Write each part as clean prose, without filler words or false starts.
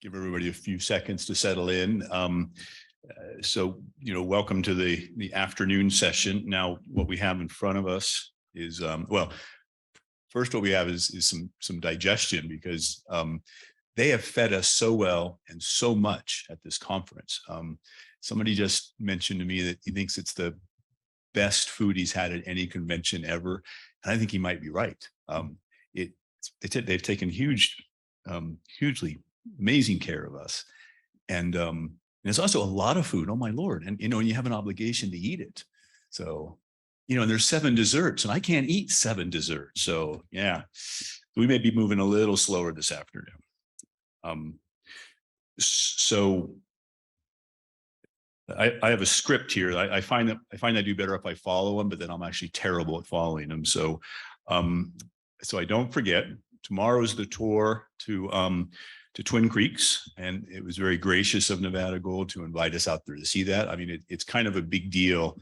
give everybody a few seconds to settle in. So, welcome to the afternoon session. Now, what we have in front of us is, well, first what we have is some digestion, because they have fed us so well and so much at this conference. Somebody just mentioned to me that he thinks it's the best food he's had at any convention ever, and I think he might be right. They've taken hugely amazing care of us, and it's also a lot of food. Oh my Lord! And you have an obligation to eat it. So, and there's 7 desserts, and I can't eat 7 desserts. So yeah, we may be moving a little slower this afternoon. So I have a script here. I find I do better if I follow them, but then I'm actually terrible at following them. So I don't forget, tomorrow's the tour to Twin Creeks, and it was very gracious of Nevada Gold to invite us out there to see that. I mean, it's kind of a big deal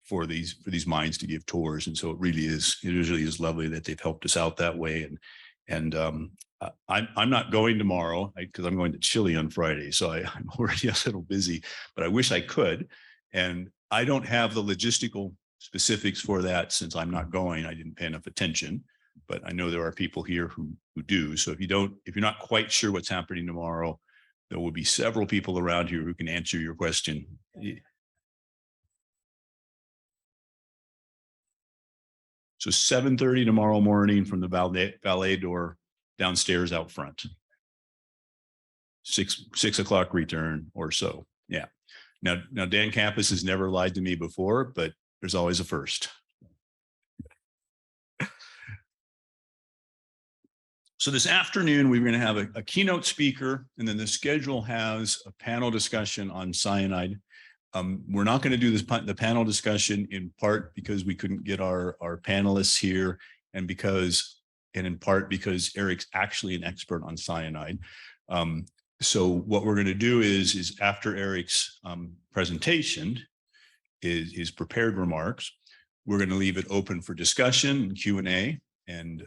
for these mines to give tours, and so it really is lovely that they've helped us out that way. And I'm not going tomorrow because I'm going to Chile on Friday, so I'm already a little busy, but I wish I could. And I don't have the logistical specifics for that, since I'm not going. I didn't pay enough attention, but I know there are people here who do. So if you're not quite sure what's happening tomorrow, there will be several people around here who can answer your question. So 7:30 tomorrow morning from the ballet door downstairs out front. 6 o'clock return or so. Yeah. Now Dan Campus has never lied to me before, but there's always a first. So this afternoon, we're going to have a keynote speaker, and then the schedule has a panel discussion on cyanide. We're not going to do the panel discussion, in part because we couldn't get our panelists here, and in part because Eric's actually an expert on cyanide. So what we're going to do is after Eric's presentation, his prepared remarks, we're going to leave it open for discussion and Q&A, and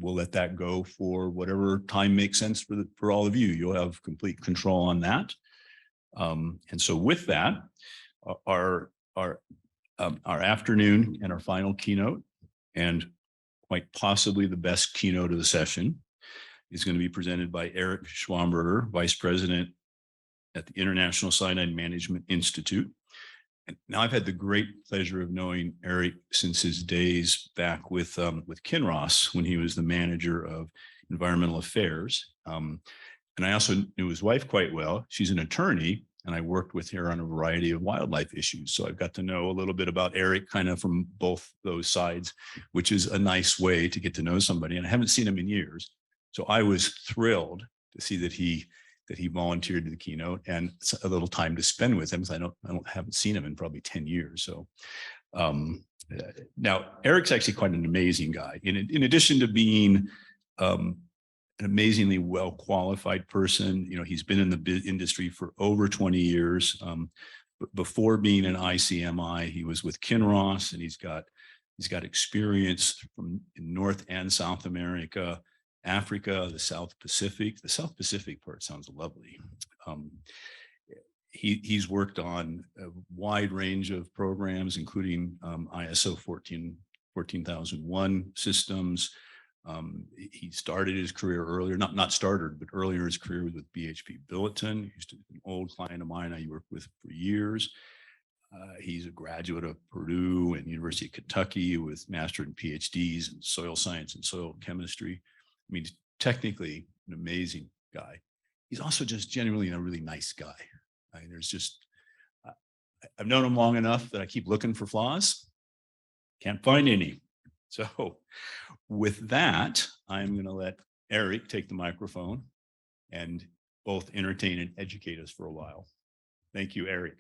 we'll let that go for whatever time makes sense for all of you. You'll have complete control on that. And so with that, our afternoon and our final keynote, and quite possibly the best keynote of the session, is going to be presented by Eric Schwamberger, Vice President at the International Cyanide Management Institute. And now I've had the great pleasure of knowing Eric since his days back with Kinross, when he was the manager of environmental affairs. And I also knew his wife quite well. She's an attorney, and I worked with her on a variety of wildlife issues. So I've got to know a little bit about Eric kind of from both those sides, which is a nice way to get to know somebody. And I haven't seen him in years. So I was thrilled to see that he volunteered to the keynote, and a little time to spend with him, because I haven't seen him in probably 10 years. So now Eric's actually quite an amazing guy. In addition to being an amazingly well-qualified person, he's been in the industry for over 20 years. But before being an ICMI, he was with Kinross, and he's got experience in North and South America, Africa, the South Pacific. The South Pacific part sounds lovely. He's worked on a wide range of programs, including ISO 14001 systems. He started his career earlier, not started, but earlier his career with BHP Billiton. He's an old client of mine I worked with for years. He's a graduate of Purdue and University of Kentucky with master and PhDs in soil science and soil chemistry. I mean, technically an amazing guy. He's also just genuinely a really nice guy. I mean, I've known him long enough that I keep looking for flaws. Can't find any. So with that, I'm going to let Eric take the microphone and both entertain and educate us for a while. Thank you, Eric.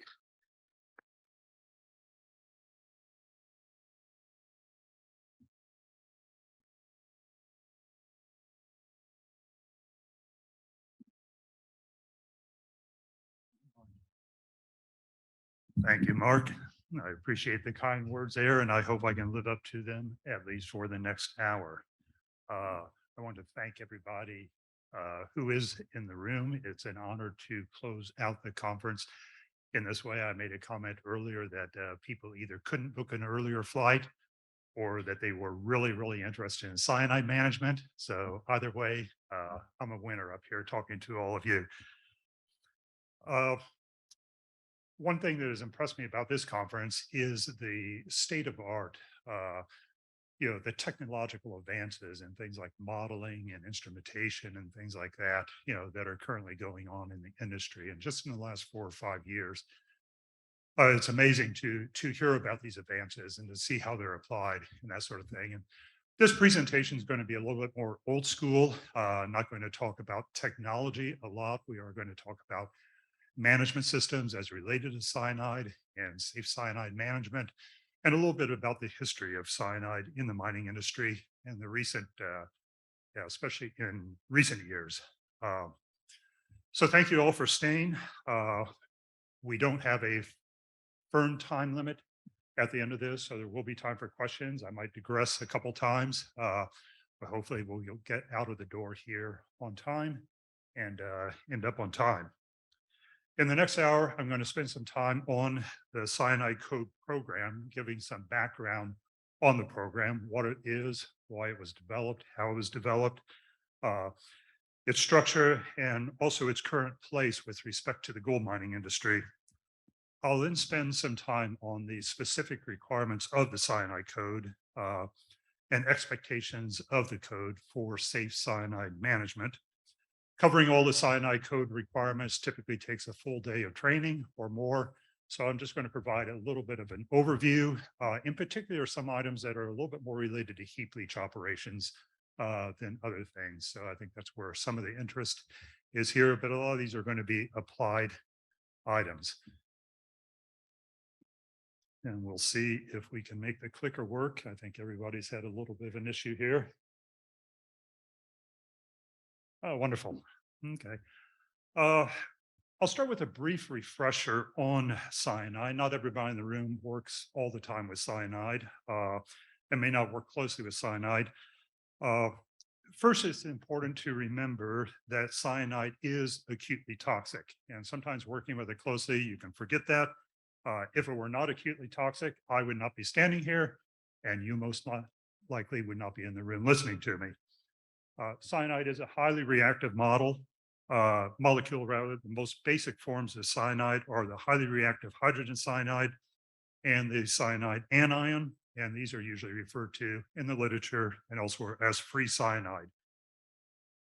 Thank you, Mark. I appreciate the kind words there, and I hope I can live up to them, at least for the next hour. I want to thank everybody who is in the room. It's an honor to close out the conference in this way. I made a comment earlier that people either couldn't book an earlier flight or that they were really, really interested in cyanide management. So either way, I'm a winner up here talking to all of you. Uh, One thing that has impressed me about this conference is the state of art. The technological advances and things like modeling and instrumentation and things like that, that are currently going on in the industry. And just in the last 4 or 5 years, it's amazing to hear about these advances and to see how they're applied and that sort of thing. And this presentation is going to be a little bit more old school. I'm not going to talk about technology a lot. We are going to talk about management systems as related to cyanide and safe cyanide management, and a little bit about the history of cyanide in the mining industry and the recent, especially in recent years. So thank you all for staying. We don't have a firm time limit at the end of this, so there will be time for questions. I might digress a couple times, but hopefully you'll get out of the door here on time and end up on time. In the next hour, I'm going to spend some time on the Cyanide Code program, giving some background on the program, what it is, why it was developed, how it was developed, its structure, and also its current place with respect to the gold mining industry. I'll then spend some time on the specific requirements of the Cyanide Code and expectations of the code for safe cyanide management. Covering all the Cyanide Code requirements typically takes a full day of training or more. So I'm just going to provide a little bit of an overview, in particular, some items that are a little bit more related to heap leach operations than other things. So I think that's where some of the interest is here, but a lot of these are going to be applied items. And we'll see if we can make the clicker work. I think everybody's had a little bit of an issue here. Oh, wonderful. Okay. I'll start with a brief refresher on cyanide. Not everybody in the room works all the time with cyanide and may not work closely with cyanide. First, it's important to remember that cyanide is acutely toxic. And sometimes working with it closely, you can forget that. If it were not acutely toxic, I would not be standing here, and you most likely would not be in the room listening to me. Cyanide is a highly reactive molecule rather. The most basic forms of cyanide are the highly reactive hydrogen cyanide and the cyanide anion, and these are usually referred to in the literature and elsewhere as free cyanide.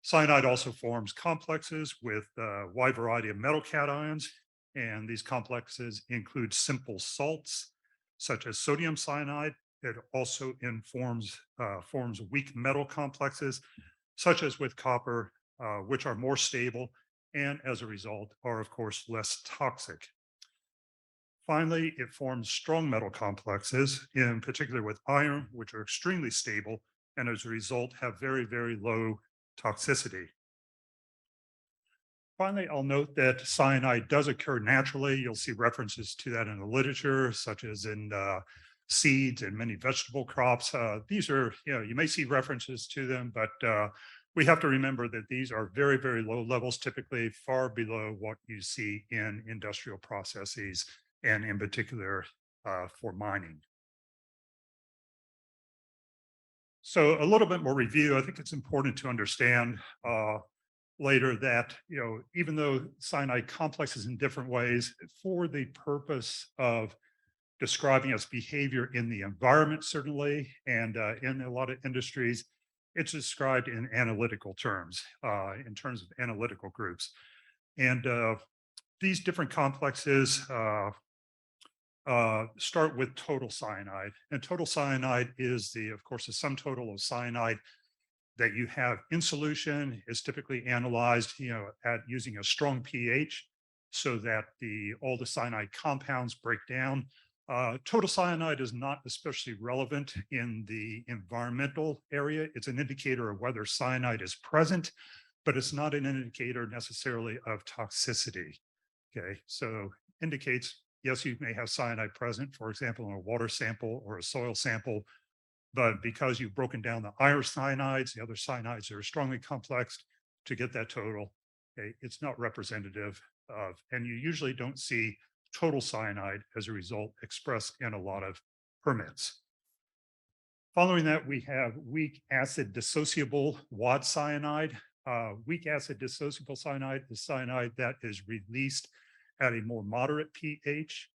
Cyanide also forms complexes with a wide variety of metal cations, and these complexes include simple salts such as sodium cyanide. It also forms weak metal complexes such as with copper, which are more stable and as a result are of course less toxic. Finally, it forms strong metal complexes, in particular with iron, which are extremely stable and as a result have very, very low toxicity. Finally, I'll note that cyanide does occur naturally. You'll see references to that in the literature, such as in seeds and many vegetable crops. These are, you may see references to them, but we have to remember that these are very, very low levels, typically far below what you see in industrial processes and in particular for mining. So a little bit more review. I think it's important to understand later that, even though cyanide complexes in different ways, for the purpose of describing its behavior in the environment, certainly, and in a lot of industries, it's described in analytical terms, in terms of analytical groups. And these different complexes start with total cyanide. And total cyanide is of course, the sum total of cyanide that you have in solution. Is typically analyzed, at using a strong pH so that all the cyanide compounds break down. Total cyanide is not especially relevant in the environmental area. It's an indicator of whether cyanide is present, but it's not an indicator necessarily of toxicity. Okay, so indicates, yes, you may have cyanide present, for example, in a water sample or a soil sample, but because you've broken down the iron cyanides, the other cyanides that are strongly complexed, to get that total. Okay, it's not representative of, and you usually don't see total cyanide as a result expressed in a lot of permits. Following that, we have weak acid dissociable WAD cyanide. Weak acid dissociable cyanide is cyanide that is released at a more moderate pH,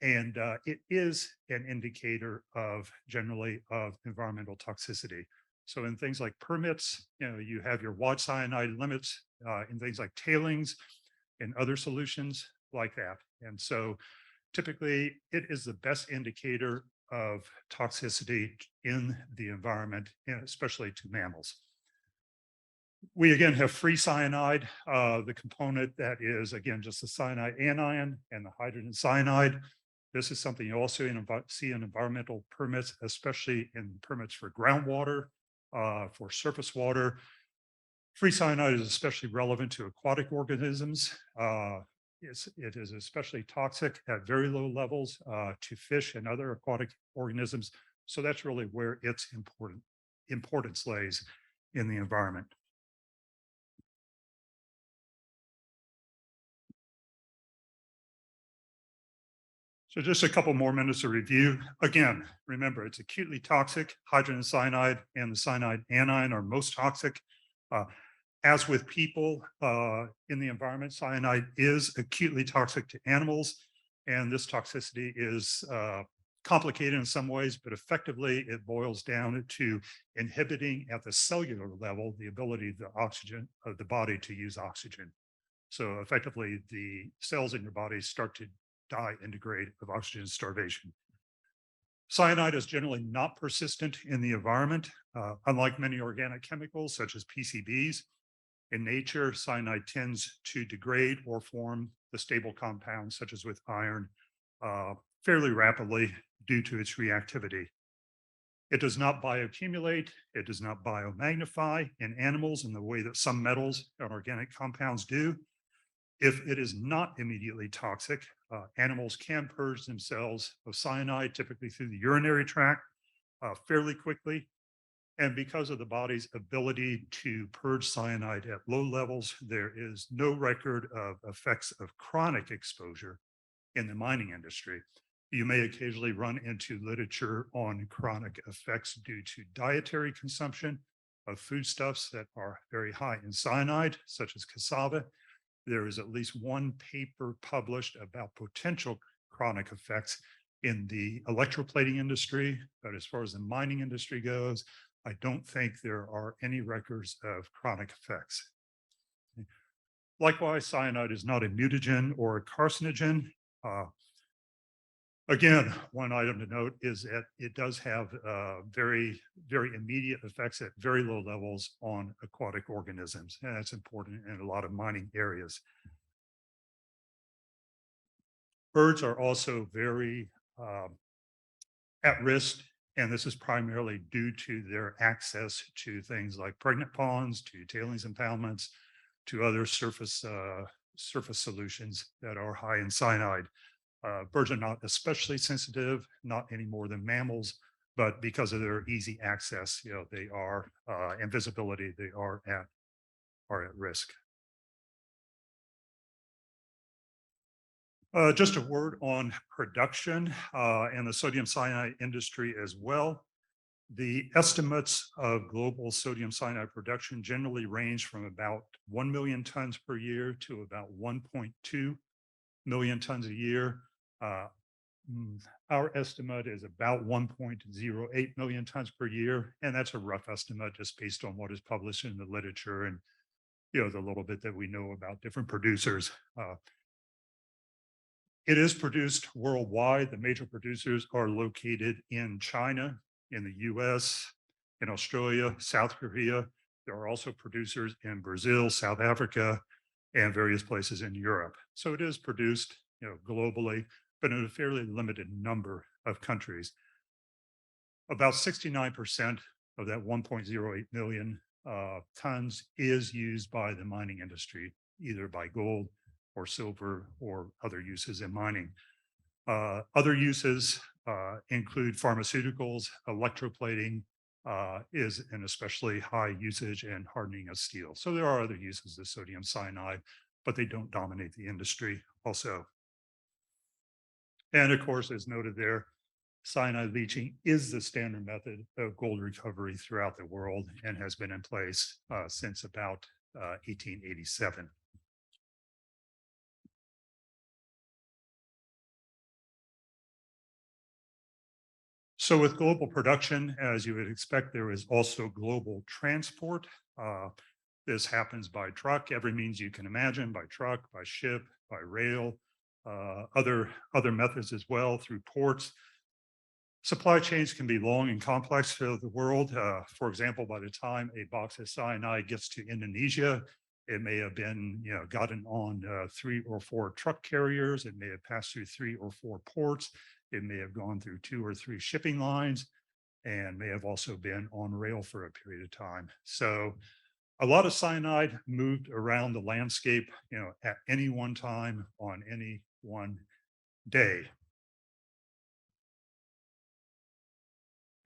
and it is an indicator of generally of environmental toxicity. So in things like permits, you have your WAD cyanide limits in things like tailings and other solutions like that. And so typically it is the best indicator of toxicity in the environment, and especially to mammals. We again have free cyanide, the component that is again just the cyanide anion and the hydrogen cyanide. This is something you also see in environmental permits, especially in permits for groundwater, for surface water. Free cyanide is especially relevant to aquatic organisms. It is especially toxic at very low levels to fish and other aquatic organisms. So that's really where its importance lays in the environment. So just a couple more minutes of review. Again, remember, it's acutely toxic. Hydrogen cyanide and the cyanide anion are most toxic. As with people in the environment, cyanide is acutely toxic to animals, and this toxicity is complicated in some ways, but effectively it boils down to inhibiting at the cellular level the ability of the oxygen of the body to use oxygen. So effectively, the cells in your body start to die and degrade of oxygen starvation. Cyanide is generally not persistent in the environment, unlike many organic chemicals such as PCBs. In nature, cyanide tends to degrade or form the stable compounds, such as with iron, fairly rapidly due to its reactivity. It does not bioaccumulate. It does not biomagnify in animals in the way that some metals and organic compounds do. If it is not immediately toxic, animals can purge themselves of cyanide, typically through the urinary tract, fairly quickly. And because of the body's ability to purge cyanide at low levels, there is no record of effects of chronic exposure in the mining industry. You may occasionally run into literature on chronic effects due to dietary consumption of foodstuffs that are very high in cyanide, such as cassava. There is at least one paper published about potential chronic effects in the electroplating industry, but as far as the mining industry goes, I don't think there are any records of chronic effects. Likewise, cyanide is not a mutagen or a carcinogen. Again, one item to note is that it does have very, very immediate effects at very low levels on aquatic organisms, and that's important in a lot of mining areas. Birds are also very at risk, and this is primarily due to their access to things like pregnant ponds, to tailings impoundments, to other surface solutions that are high in cyanide. Birds are not especially sensitive, not any more than mammals, but because of their easy access, they are and visibility, they are at risk. Just a word on production and the sodium cyanide industry as well. The estimates of global sodium cyanide production generally range from about 1 million tons per year to about 1.2 million tons a year. Our estimate is about 1.08 million tons per year, and that's a rough estimate just based on what is published in the literature and the little bit that we know about different producers. It is produced worldwide. The major producers are located in China, in the US, in Australia, South Korea. There are also producers in Brazil, South Africa, and various places in Europe. So it is produced, globally, but in a fairly limited number of countries. About 69% of that 1.08 million tons is used by the mining industry, either by gold or silver or other uses in mining. Other uses include pharmaceuticals, electroplating, is an especially high usage and hardening of steel. So there are other uses of sodium cyanide, but they don't dominate the industry also. And of course, as noted there, cyanide leaching is the standard method of gold recovery throughout the world and has been in place since about 1887. So with global production, as you would expect, there is also global transport. This happens by truck, every means you can imagine, by truck, by ship, by rail, other methods as well, through ports. Supply chains can be long and complex throughout the world. For example, by the time a box of cyanide gets to Indonesia, it may have been, gotten on 3 or 4 truck carriers. It may have passed through 3 or 4 ports. It may have gone through 2 or 3 shipping lines, and may have also been on rail for a period of time. So a lot of cyanide moved around the landscape, at any one time on any one day.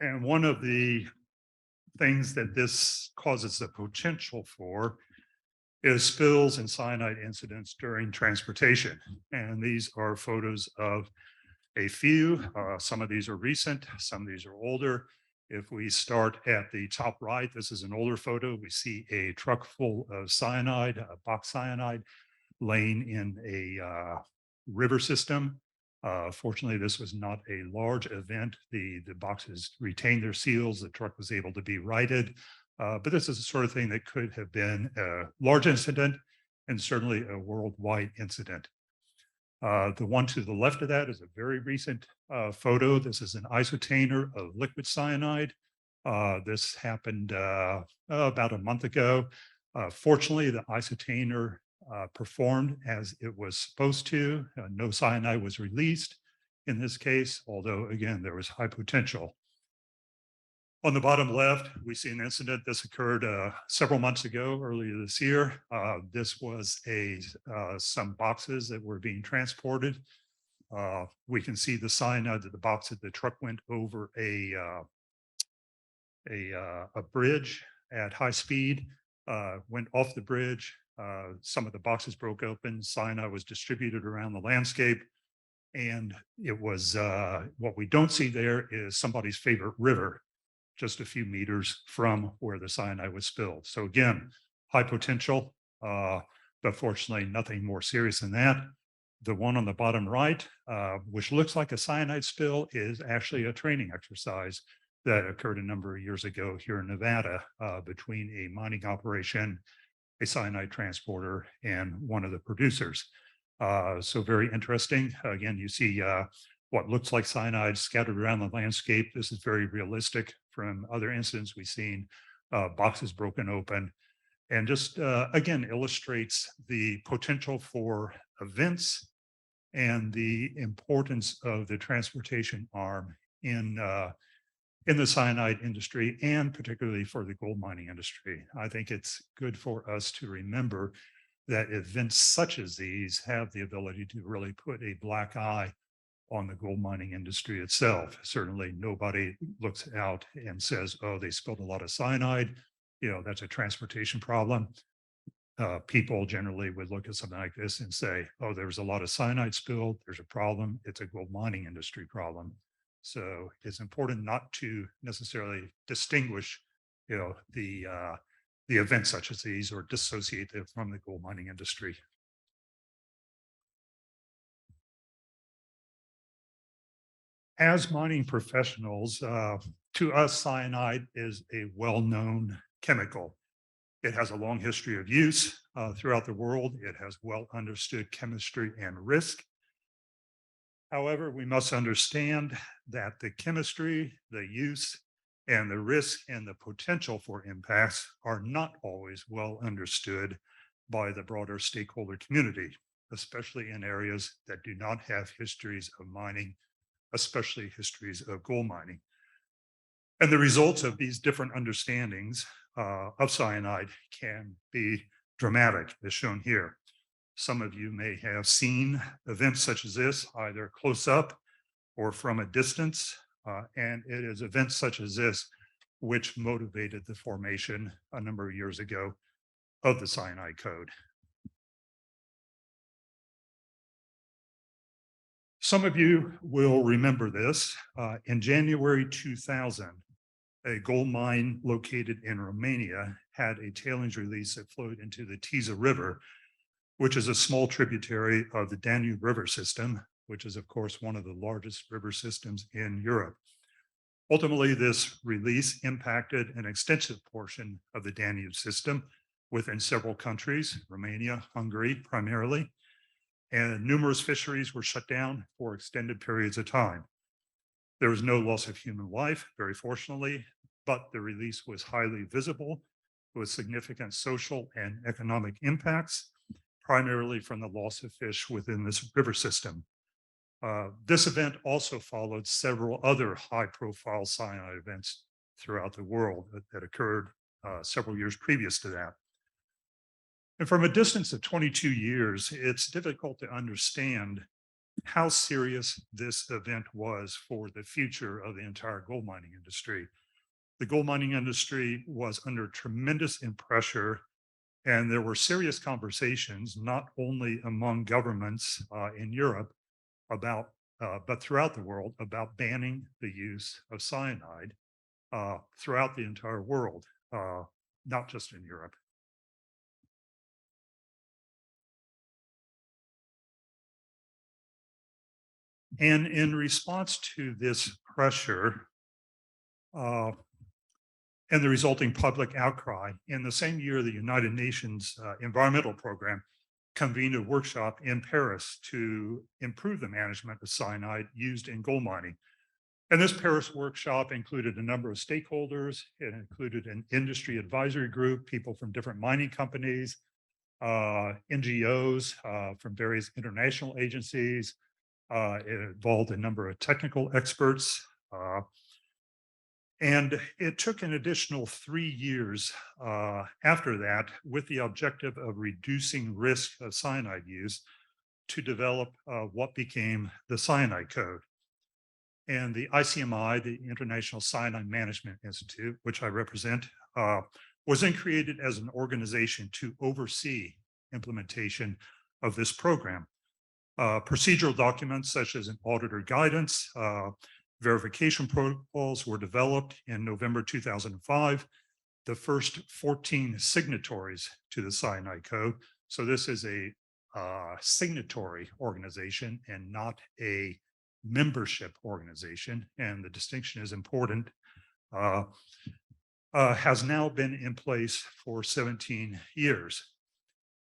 And one of the things that this causes the potential for is spills and cyanide incidents during transportation. And these are photos of a few. Some of these are recent, some of these are older. If we start at the top right, this is an older photo. We see a truck full of cyanide, box cyanide, laying in a river system. Fortunately, this was not a large event. The boxes retained their seals. The truck was able to be righted. But this is the sort of thing that could have been a large incident and certainly a worldwide incident. The one to the left of that is a very recent photo. This is an isotainer of liquid cyanide. This happened about a month ago. Fortunately, the isotainer performed as it was supposed to. No cyanide was released in this case, although again, there was high potential. On the bottom left, we see an incident. This occurred several months ago, earlier this year. This was some boxes that were being transported. We can see the cyanide that the box that the truck went over a bridge at high speed, went off the bridge. Some of the boxes broke open. Cyanide was distributed around the landscape. And it was what we don't see there is somebody's favorite river, just a few meters from where the cyanide was spilled. So again, high potential, but fortunately nothing more serious than that. The one on the bottom right, which looks like a cyanide spill, is actually a training exercise that occurred a number of years ago here in Nevada between a mining operation, a cyanide transporter, and one of the producers. So very interesting. Again, you see what looks like cyanide scattered around the landscape. This is very realistic from other incidents we've seen, boxes broken open, and just again illustrates the potential for events and the importance of the transportation arm in the cyanide industry, and particularly for the gold mining industry. I think it's good for us to remember that events such as these have the ability to really put a black eye on the gold mining industry itself. Certainly nobody looks out and says, oh, they spilled a lot of cyanide. That's a transportation problem. People generally would look at something like this and say, oh, there was a lot of cyanide spilled. There's a problem. It's a gold mining industry problem. So it's important not to necessarily distinguish, the events such as these or dissociate them from the gold mining industry. As mining professionals, to us, cyanide is a well-known chemical. It has a long history of use throughout the world. It has well understood chemistry and risk. However, we must understand that the chemistry, the use, and the risk and the potential for impacts are not always well understood by the broader stakeholder community, especially in areas that do not have histories of mining, especially histories of gold mining. And the results of these different understandings of cyanide can be dramatic, as shown here. Some of you may have seen events such as this, either close up or from a distance. And it is events such as this which motivated the formation a number of years ago of the Cyanide Code. Some of you will remember this. In January 2000, a gold mine located in Romania had a tailings release that flowed into the Tisa River, which is a small tributary of the Danube River system, which is, of course, one of the largest river systems in Europe. Ultimately, this release impacted an extensive portion of the Danube system within several countries, Romania, Hungary primarily, and numerous fisheries were shut down for extended periods of time. There was no loss of human life, very fortunately, but the release was highly visible with significant social and economic impacts, primarily from the loss of fish within this river system. This event also followed several other high-profile cyanide events throughout the world that occurred several years previous to that. And from a distance of 22 years, it's difficult to understand how serious this event was for the future of the entire gold mining industry. The gold mining industry was under tremendous pressure, and there were serious conversations, not only among governments in Europe about, but throughout the world, about banning the use of cyanide throughout the entire world, not just in Europe. And in response to this pressure and the resulting public outcry, in the same year, the United Nations Environmental Program convened a workshop in Paris to improve the management of cyanide used in gold mining. And this Paris workshop included a number of stakeholders. It included an industry advisory group, people from different mining companies, NGOs from various international agencies. It involved a number of technical experts. And it took an additional 3 years after that, with the objective of reducing risk of cyanide use, to develop what became the Cyanide Code. And the ICMI, the International Cyanide Management Institute, which I represent, was then created as an organization to oversee implementation of this program. Procedural documents such as an auditor guidance, verification protocols were developed in November 2005. The first 14 signatories to the Cyanide Code. So this is a signatory organization and not a membership organization, and the distinction is important, has now been in place for 17 years.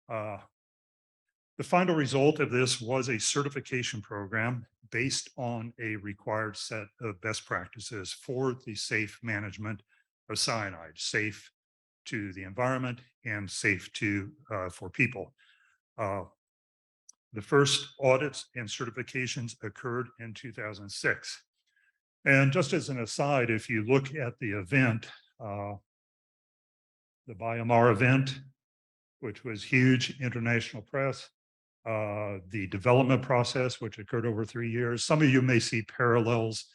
The final result of this was a certification program based on a required set of best practices for the safe management of cyanide, safe to the environment and safe to for people. The first audits and certifications occurred in 2006. And just as an aside, if you look at the event, the Biomar event, which was huge international press, the development process, which occurred over 3 years. Some of you may see parallels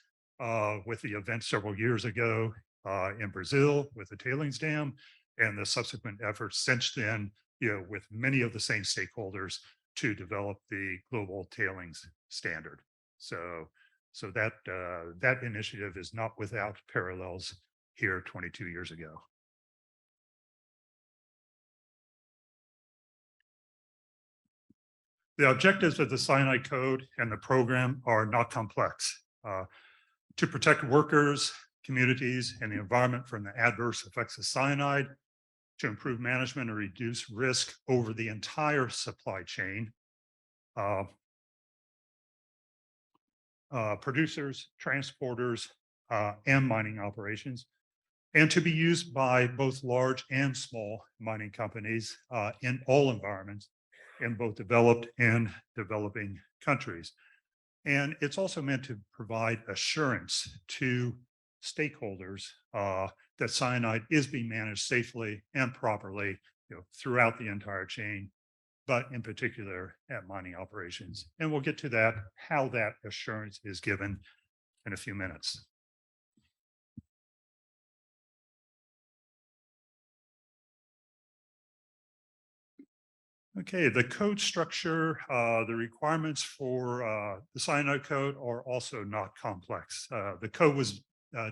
with the event several years ago in Brazil with the tailings dam, and the subsequent efforts since then, with many of the same stakeholders to develop the global tailings standard. So that initiative is not without parallels here 22 years ago. The objectives of the Cyanide Code and the program are not complex. To protect workers, communities, and the environment from the adverse effects of cyanide, to improve management and reduce risk over the entire supply chain, producers, transporters, and mining operations, and to be used by both large and small mining companies in all environments, in both developed and developing countries. And it's also meant to provide assurance to stakeholders that cyanide is being managed safely and properly, throughout the entire chain, but in particular at mining operations. And we'll get to that, how that assurance is given in a few minutes. Okay, the code structure, the requirements for the cyanide code are also not complex. The code was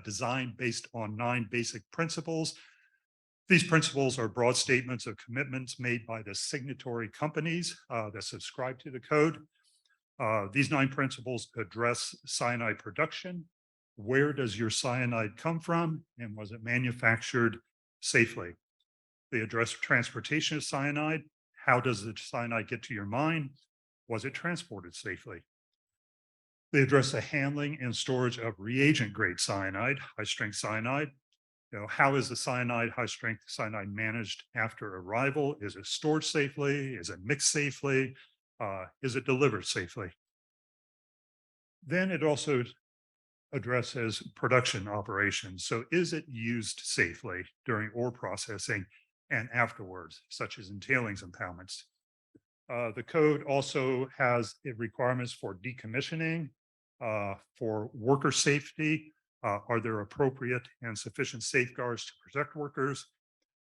designed based on 9 basic principles. These principles are broad statements of commitments made by the signatory companies that subscribe to the code. These 9 principles address cyanide production. Where does your cyanide come from, and was it manufactured safely? They address transportation of cyanide. How does the cyanide get to your mine? Was it transported safely? They address the handling and storage of reagent grade cyanide, high strength cyanide. How is the cyanide, high strength cyanide managed after arrival? Is it stored safely? Is it mixed safely? Is it delivered safely? Then it also addresses production operations. So is it used safely during ore processing and afterwards, such as in tailings impoundments? The code also has requirements for decommissioning, for worker safety. Are there appropriate and sufficient safeguards to protect workers?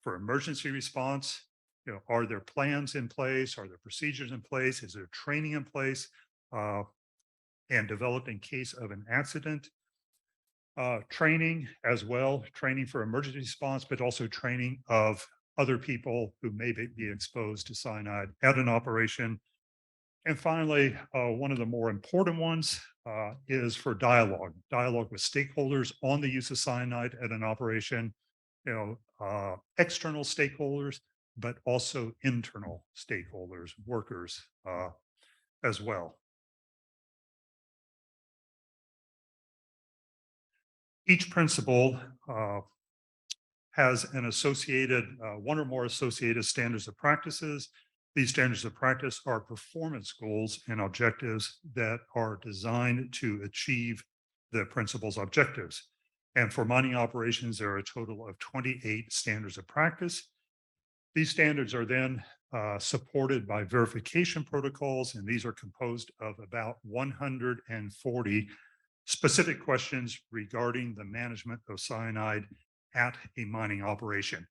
For emergency response, are there plans in place? Are there procedures in place? Is there training in place and developed in case of an accident? Training as well, training for emergency response, but also training of other people who may be exposed to cyanide at an operation. And finally, one of the more important ones is for dialogue with stakeholders on the use of cyanide at an operation, external stakeholders, but also internal stakeholders, workers as well. Each principle has an associated, one or more associated standards of practices. These standards of practice are performance goals and objectives that are designed to achieve the principle's objectives. And for mining operations, there are a total of 28 standards of practice. These standards are then supported by verification protocols, and these are composed of about 140 specific questions regarding the management of cyanide at a mining operation.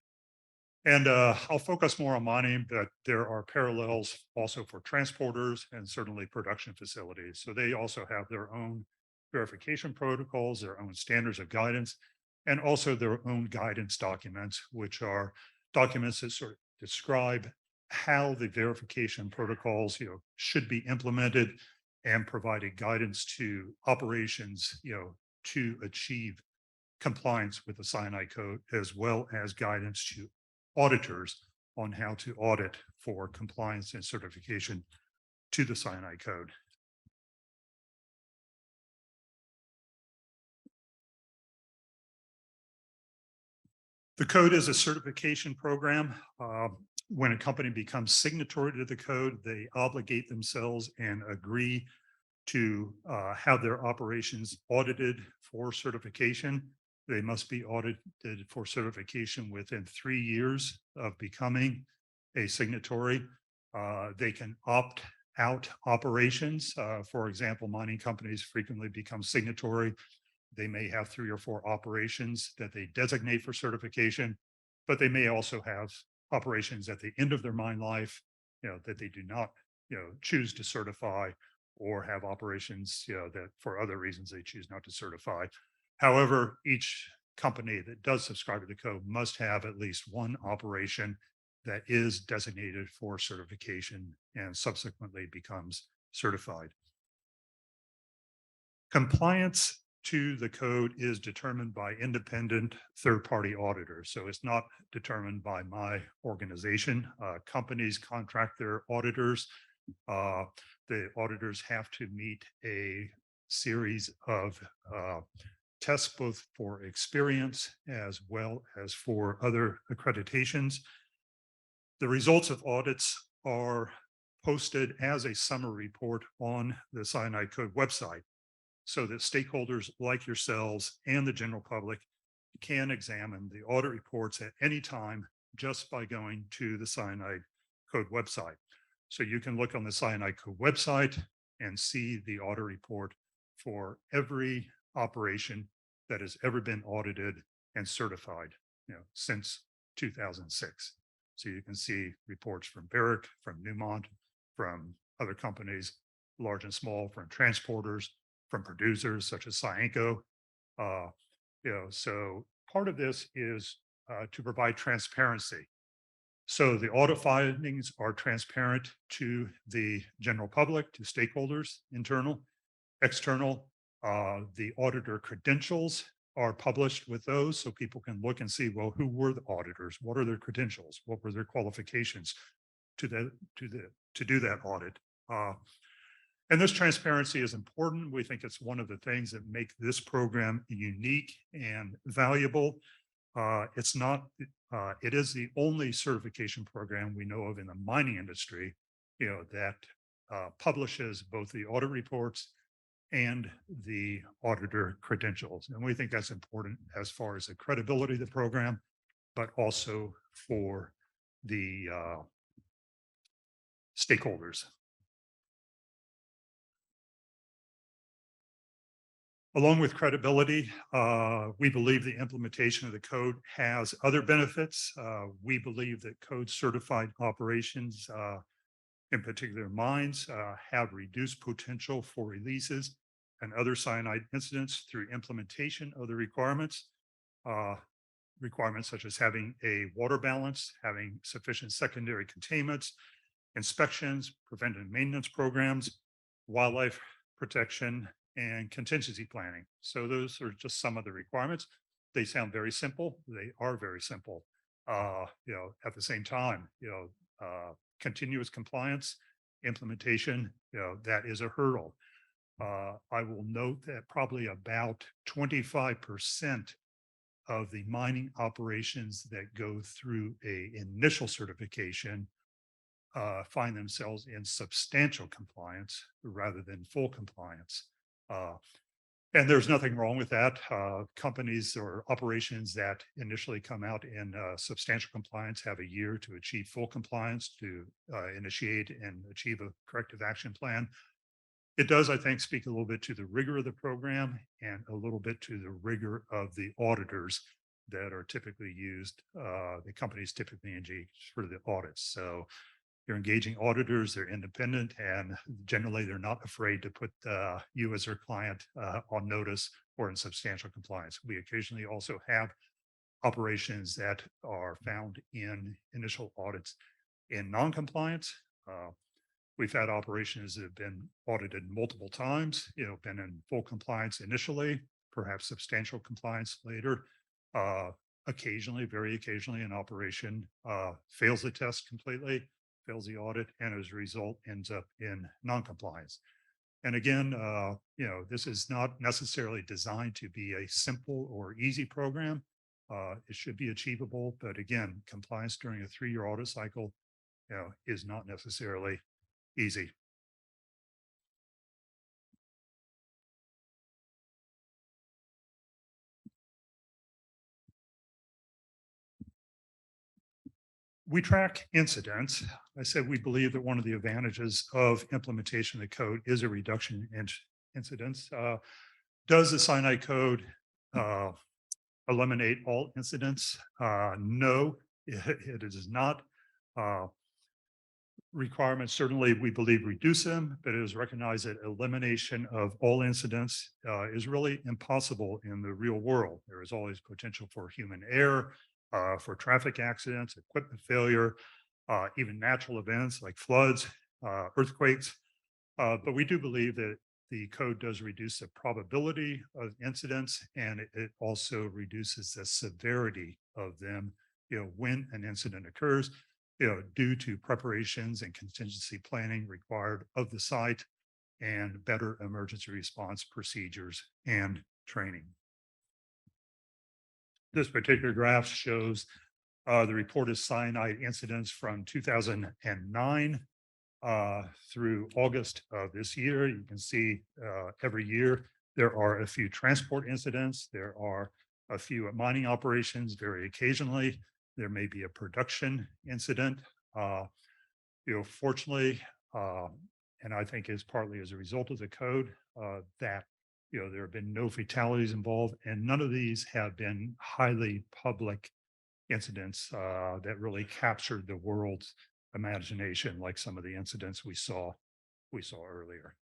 And I'll focus more on mining, but there are parallels also for transporters and certainly production facilities. So they also have their own verification protocols, their own standards of guidance, and also their own guidance documents, which are documents that sort of describe how the verification protocols, should be implemented and provided guidance to operations, to achieve compliance with the cyanide code, as well as guidance to auditors on how to audit for compliance and certification to the cyanide code. The code is a certification program. When a company becomes signatory to the code, they obligate themselves and agree to have their operations audited for certification. They must be audited for certification within 3 years of becoming a signatory. They can opt out operations. For example, mining companies frequently become signatory. They may have 3 or 4 operations that they designate for certification, but they may also have operations at the end of their mine life, that they do not, choose to certify, or have operations, that for other reasons they choose not to certify. However, each company that does subscribe to the code must have at least one operation that is designated for certification and subsequently becomes certified. Compliance to the code is determined by independent third-party auditors. So it's not determined by my organization. Companies contract their auditors. The auditors have to meet a series of tests, both for experience as well as for other accreditations. The results of audits are posted as a summary report on the Cyanide Code website, so that stakeholders like yourselves and the general public can examine the audit reports at any time just by going to the Cyanide Code website. So you can look on the Cyanide Code website and see the audit report for every operation that has ever been audited and certified, since 2006. So you can see reports from Barrick, from Newmont, from other companies, large and small, from transporters, from producers such as Cyanide. So part of this is to provide transparency. So the audit findings are transparent to the general public, to stakeholders, internal, external. The auditor credentials are published with those so people can look and see, well, who were the auditors? What are their credentials? What were their qualifications to do that audit? And this transparency is important. We think it's one of the things that make this program unique and valuable. It's not, it is the only certification program we know of in the mining industry, that publishes both the audit reports and the auditor credentials. And we think that's important as far as the credibility of the program, but also for the stakeholders. Along with credibility, we believe the implementation of the code has other benefits. We believe that code certified operations, in particular mines, have reduced potential for releases and other cyanide incidents through implementation of the requirements. Requirements such as having a water balance, having sufficient secondary containments, inspections, preventive maintenance programs, wildlife protection, and contingency planning. So those are just some of the requirements. They sound very simple. They are very simple. At the same time, continuous compliance, implementation, that is a hurdle. I will note that probably about 25% of the mining operations that go through a initial certification find themselves in substantial compliance rather than full compliance. And there's nothing wrong with that. Companies or operations that initially come out in substantial compliance have a year to achieve full compliance, to initiate and achieve a corrective action plan. It does, I think, speak a little bit to the rigor of the program and a little bit to the rigor of the auditors that are typically used, the companies typically engage for the audits. So you're engaging auditors, they're independent, and generally they're not afraid to put you as their client on notice or in substantial compliance. We occasionally also have operations that are found in initial audits in non-compliance. We've had operations that have been audited multiple times, been in full compliance initially, perhaps substantial compliance later. Occasionally, very occasionally, an operation fails the test completely, fails the audit, and as a result ends up in non-compliance. And again, this is not necessarily designed to be a simple or easy program. It should be achievable, but again, compliance during a 3-year audit cycle, is not necessarily easy. We track incidents. I said we believe that one of the advantages of implementation of the code is a reduction in incidents. Does the Cyanide code eliminate all incidents? No, it does not. Requirements certainly, we believe, reduce them, but it is recognized that elimination of all incidents is really impossible in the real world. There is always potential for human error, for traffic accidents, equipment failure, even natural events like floods, earthquakes. But we do believe that the code does reduce the probability of incidents, and it also reduces the severity of them, when an incident occurs, due to preparations and contingency planning required of the site and better emergency response procedures and training. This particular graph shows the reported cyanide incidents from 2009 through August of this year. You can see every year there are a few transport incidents. There are a few at mining operations. Very occasionally, there may be a production incident. Fortunately, and I think is partly as a result of the code, that there have been no fatalities involved, and none of these have been highly public incidents that really captured the world's imagination, like some of the incidents we saw earlier.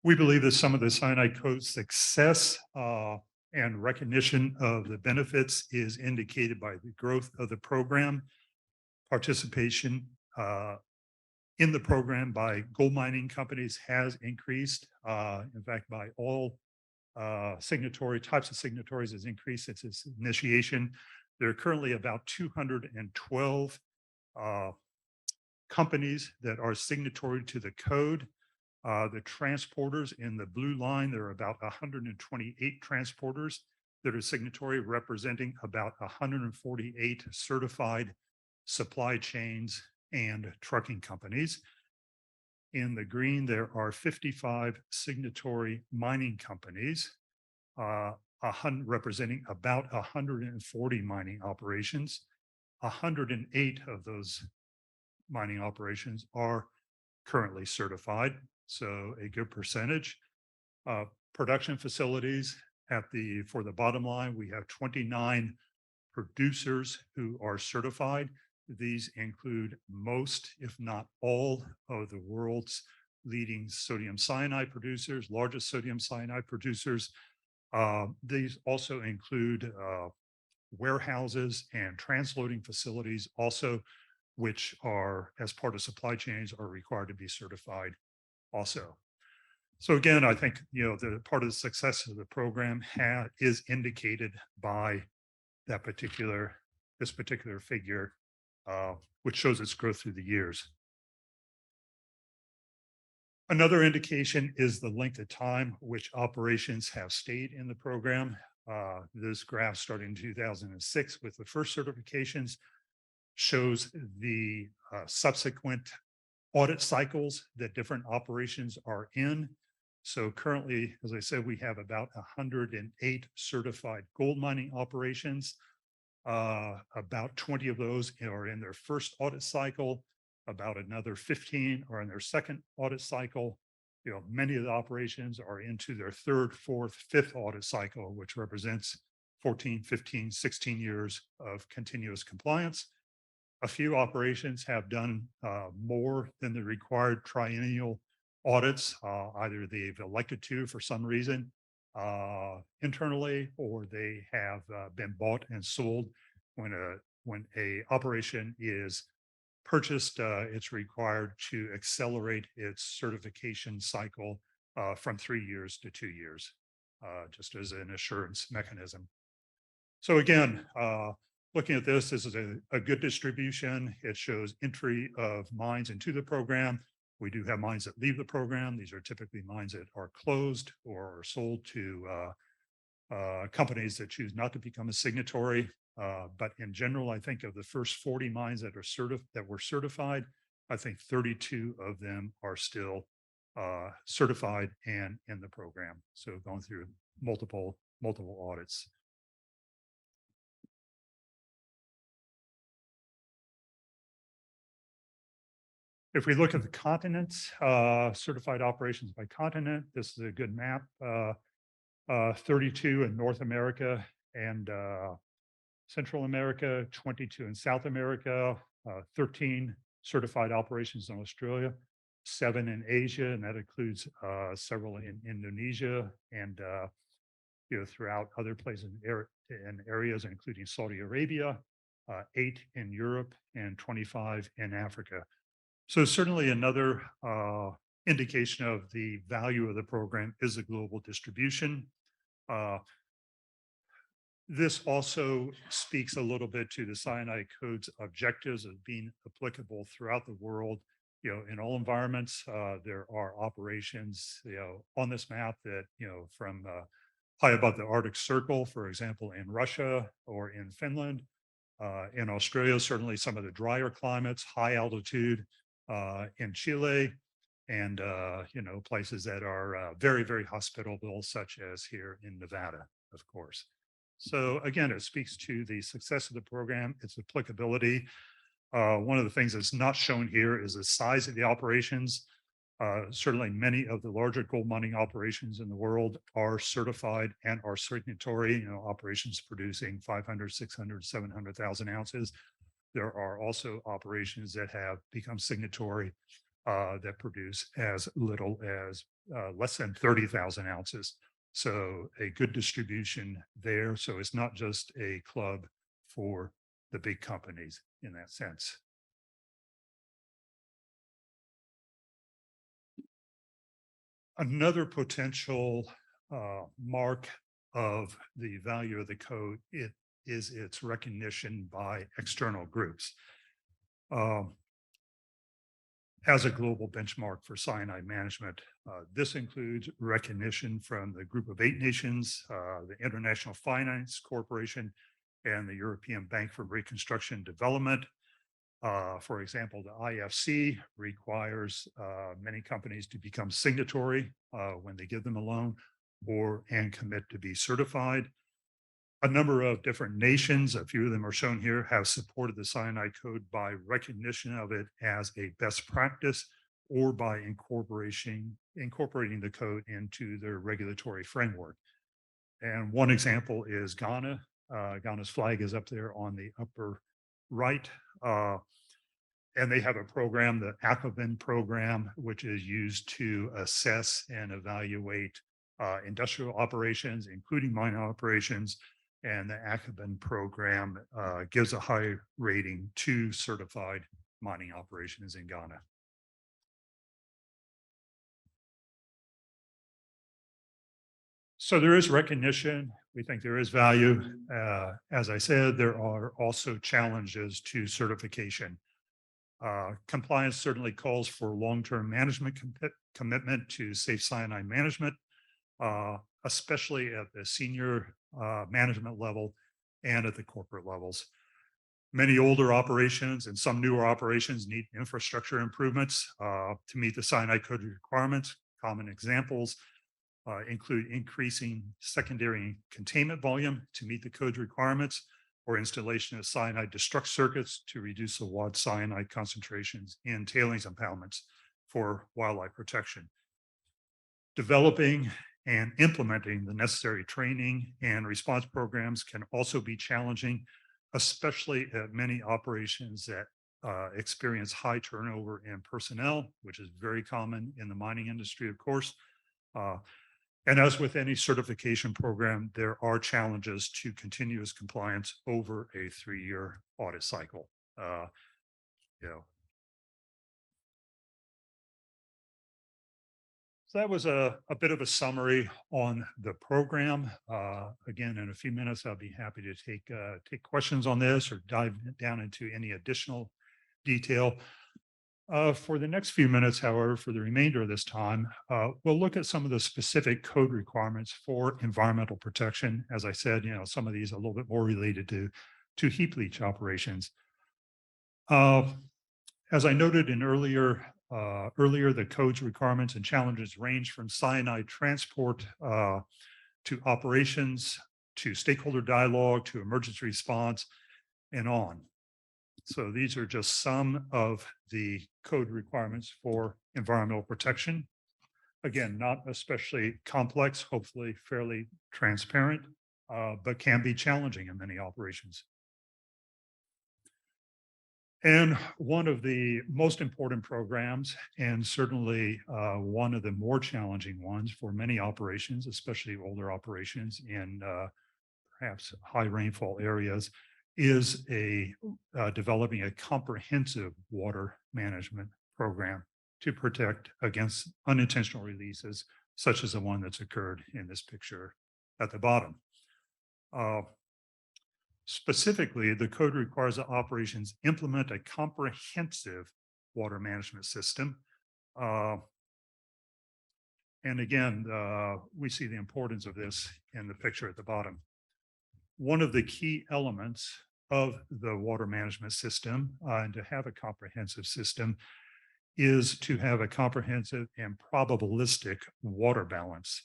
We believe that some of the Cyanide Code's success and recognition of the benefits is indicated by the growth of the program, participation in the program by gold mining companies has increased. In fact, by all types of signatories has increased since its initiation. There are currently about 212 companies that are signatory to the code. The transporters in the blue line, there are about 128 transporters that are signatory, representing about 148 certified supply chains and trucking companies. In the green, there are 55 signatory mining companies, representing about 140 mining operations. 108 of those mining operations are currently certified, so a good percentage. Production facilities for the bottom line, we have 29 producers who are certified. These include most, if not all, of the world's leading sodium cyanide producers, largest sodium cyanide producers. These also include warehouses and transloading facilities also, which are, as part of supply chains, are required to be certified also. So again, I think, the part of the success of the program is indicated by this particular figure, which shows its growth through the years. Another indication is the length of time which operations have stayed in the program. This graph starting in 2006 with the first certifications shows the subsequent audit cycles that different operations are in. So currently, as I said, we have about 108 certified gold mining operations. About 20 of those are in their first audit cycle. About another 15 are in their second audit cycle. Many of the operations are into their third, fourth, fifth audit cycle, which represents 14, 15, 16 years of continuous compliance. A few operations have done more than the required triennial audits. Either they've elected to for some reason internally, or they have been bought and sold. When a operation is purchased, it's required to accelerate its certification cycle from 3 years to 2 years, just as an assurance mechanism. So again, looking at this is a good distribution. It shows entry of mines into the program. We do have mines that leave the program. These are typically mines that are closed or are sold to companies that choose not to become a signatory. But in general, I think of the first 40 mines that were certified, I think 32 of them are still certified and in the program. So going through multiple audits. If we look at the continents, certified operations by continent, this is a good map. 32 in North America and Central America, 22 in South America, 13 certified operations in Australia, 7 in Asia, and that includes several in Indonesia and throughout other places and areas, including Saudi Arabia, 8 in Europe, and 25 in Africa. So certainly another indication of the value of the program is the global distribution. This also speaks a little bit to the Cyanide Code's objectives of being applicable throughout the world. In all environments, there are operations, on this map that, from high above the Arctic Circle, for example, in Russia or in Finland, in Australia, certainly some of the drier climates, high altitude, in Chile, and places that are very, very hospitable, such as here in Nevada, of course. So again, it speaks to the success of the program, its applicability. One of the things that's not shown here is the size of the operations. Certainly, many of the larger gold mining operations in the world are certified and are signatory, operations producing 500, 600, 700,000 ounces. There are also operations that have become signatory that produce as little as less than 30,000 ounces. So a good distribution there. So it's not just a club for the big companies in that sense. Another potential mark of the value of the code is its recognition by external groups as a global benchmark for cyanide management. This includes recognition from the Group of 8 Nations, the International Finance Corporation, and the European Bank for Reconstruction and Development. For example, the IFC requires many companies to become signatory when they give them a loan and commit to be certified. A number of different nations, a few of them are shown here, have supported the cyanide code by recognition of it as a best practice or by incorporating the code into their regulatory framework. And one example is Ghana. Ghana's flag is up there on the upper right. And they have a program, the ACOVIN program, which is used to assess and evaluate industrial operations, including mine operations. And the ACOVIN program gives a high rating to certified mining operations in Ghana. So there is recognition. We think there is value. As I said, there are also challenges to certification. Compliance certainly calls for long-term management commitment to safe cyanide management, especially at the senior management level and at the corporate levels. Many older operations and some newer operations need infrastructure improvements to meet the cyanide code requirements. Common examples include increasing secondary containment volume to meet the code requirements, or installation of cyanide destruct circuits to reduce the wad cyanide concentrations in tailings impoundments for wildlife protection. Developing and implementing the necessary training and response programs can also be challenging, especially at many operations that experience high turnover in personnel, which is very common in the mining industry, of course. And as with any certification program, there are challenges to continuous compliance over a 3-year audit cycle. So that was a bit of a summary on the program. Again, in a few minutes, I'll be happy to take questions on this or dive down into any additional detail. For the next few minutes, however, for the remainder of this time, we'll look at some of the specific code requirements for environmental protection. As I said, some of these are a little bit more related to heap leach operations. As I noted in earlier, the code's requirements and challenges range from cyanide transport to operations, to stakeholder dialogue, to emergency response, and on. So these are just some of the code requirements for environmental protection. Again, not especially complex, hopefully fairly transparent, but can be challenging in many operations. And one of the most important programs, and certainly one of the more challenging ones for many operations, especially older operations in perhaps high rainfall areas, is developing a comprehensive water management program to protect against unintentional releases, such as the one that's occurred in this picture at the bottom. Specifically, the code requires that operations implement a comprehensive water management system. And again, we see the importance of this in the picture at the bottom. One of the key elements of the water management system, and to have a comprehensive system, is to have a comprehensive and probabilistic water balance.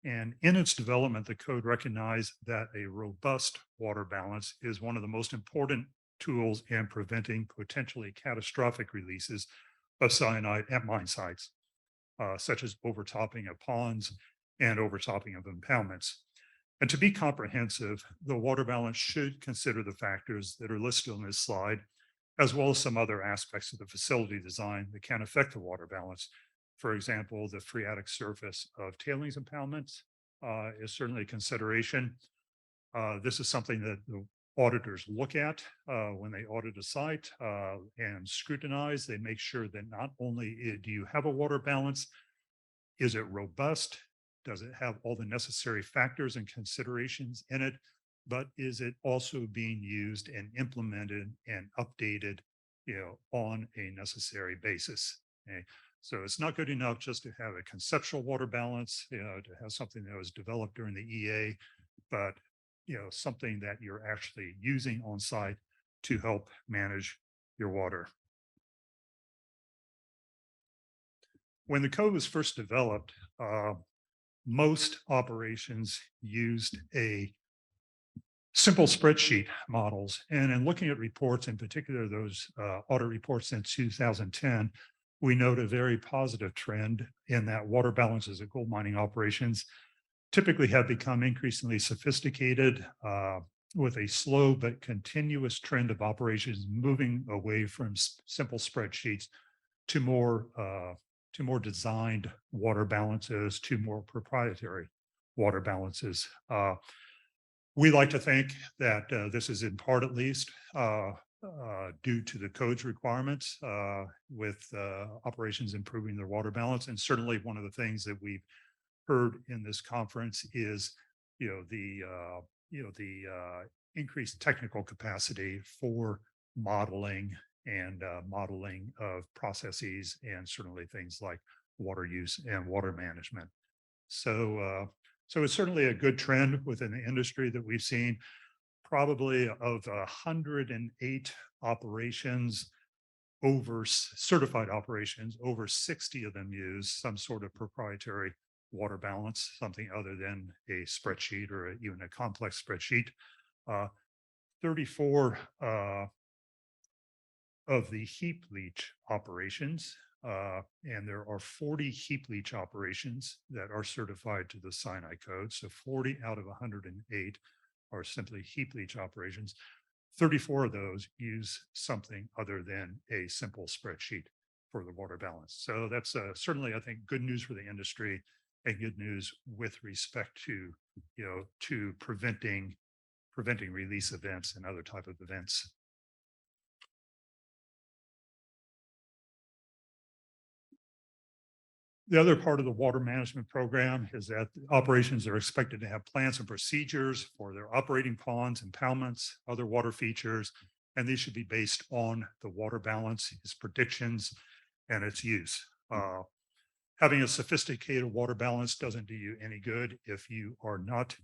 And in its development, the code recognized that a robust water balance is one of the most important tools in preventing potentially catastrophic releases of cyanide at mine sites. such as overtopping of ponds and overtopping of impoundments. And to be comprehensive, the water balance should consider the factors that are listed on this slide, as well as some other aspects of the facility design that can affect the water balance. For example, the phreatic surface of tailings impoundments is certainly a consideration. This is something that the auditors look at when they audit a site and scrutinize. They make sure that not only do you have a water balance, is it robust? Does it have all the necessary factors and considerations in it? But is it also being used and implemented and updated, on a necessary basis? Okay. So it's not good enough just to have a conceptual water balance, to have something that was developed during the EA, but something that you're actually using on site to help manage your water. When the code was first developed, most operations used a simple spreadsheet models. And in looking at reports, in particular, those audit reports in 2010, we note a very positive trend in that water balances at gold mining operations typically have become increasingly sophisticated with a slow but continuous trend of operations moving away from simple spreadsheets to more designed water balances, to more proprietary water balances. We like to think that this is in part, at least, due to the code's requirements with operations improving their water balance. And certainly one of the things that we've heard in this conference is, the increased technical capacity for modeling and modeling of processes, and certainly things like water use and water management. So it's certainly a good trend within the industry that we've seen. Probably of 108 operations, certified operations, over 60 of them use some sort of proprietary water balance, something other than a spreadsheet or even a complex spreadsheet. 34 of the heap leach operations, and there are 40 heap leach operations that are certified to the Cyanide code. So 40 out of 108 are simply heap leach operations. 34 of those use something other than a simple spreadsheet for the water balance. So that's certainly, I think, good news for the industry, and good news with respect to, to preventing release events and other type of events. The other part of the water management program is that operations are expected to have plans and procedures for their operating ponds, impoundments, other water features, and these should be based on the water balance, its predictions, and its use. Having a sophisticated water balance doesn't do you any good if you are not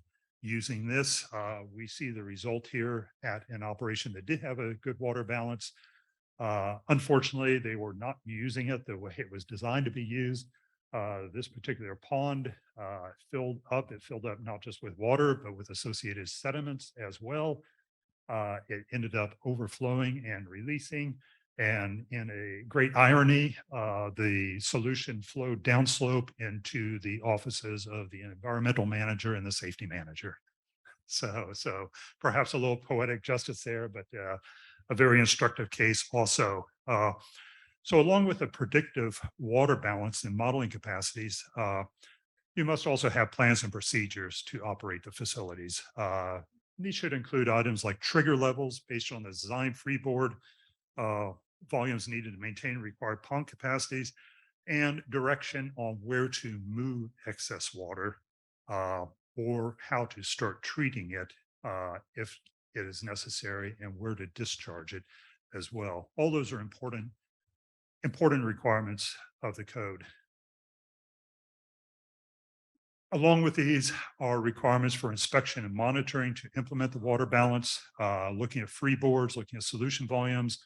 using this. We see the result here at an operation that did have a good water balance. Unfortunately, they were not using it the way it was designed to be used. This particular pond filled up. It filled up not just with water, but with associated sediments as well. It ended up overflowing and releasing. And in a great irony, the solution flowed downslope into the offices of the environmental manager and the safety manager. So perhaps a little poetic justice there, but a very instructive case also. So along with the predictive water balance and modeling capacities, you must also have plans and procedures to operate the facilities. These should include items like trigger levels based on the design freeboard, volumes needed to maintain required pond capacities, and direction on where to move excess water or how to start treating it if it is necessary, and where to discharge it as well. All those are important requirements of the code. Along with these are requirements for inspection and monitoring to implement the water balance, looking at freeboards, looking at solution volumes,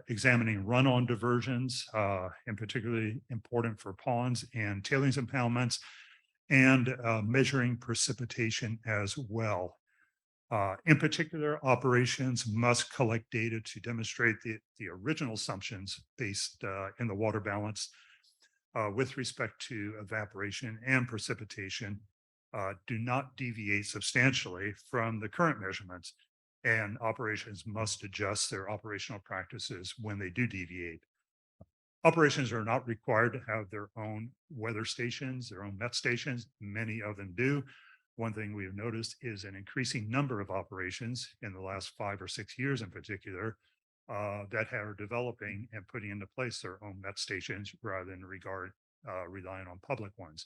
examining run-on diversions, and particularly important for ponds and tailings impoundments, and measuring precipitation as well. In particular, operations must collect data to demonstrate the original assumptions based in the water balance. with respect to evaporation and precipitation do not deviate substantially from the current measurements, and operations must adjust their operational practices when they do deviate. Operations are not required to have their own weather stations, their own MET stations. Many of them do. One thing we have noticed is an increasing number of operations in the last 5 or 6 years in particular that are developing and putting into place their own MET stations rather than relying on public ones.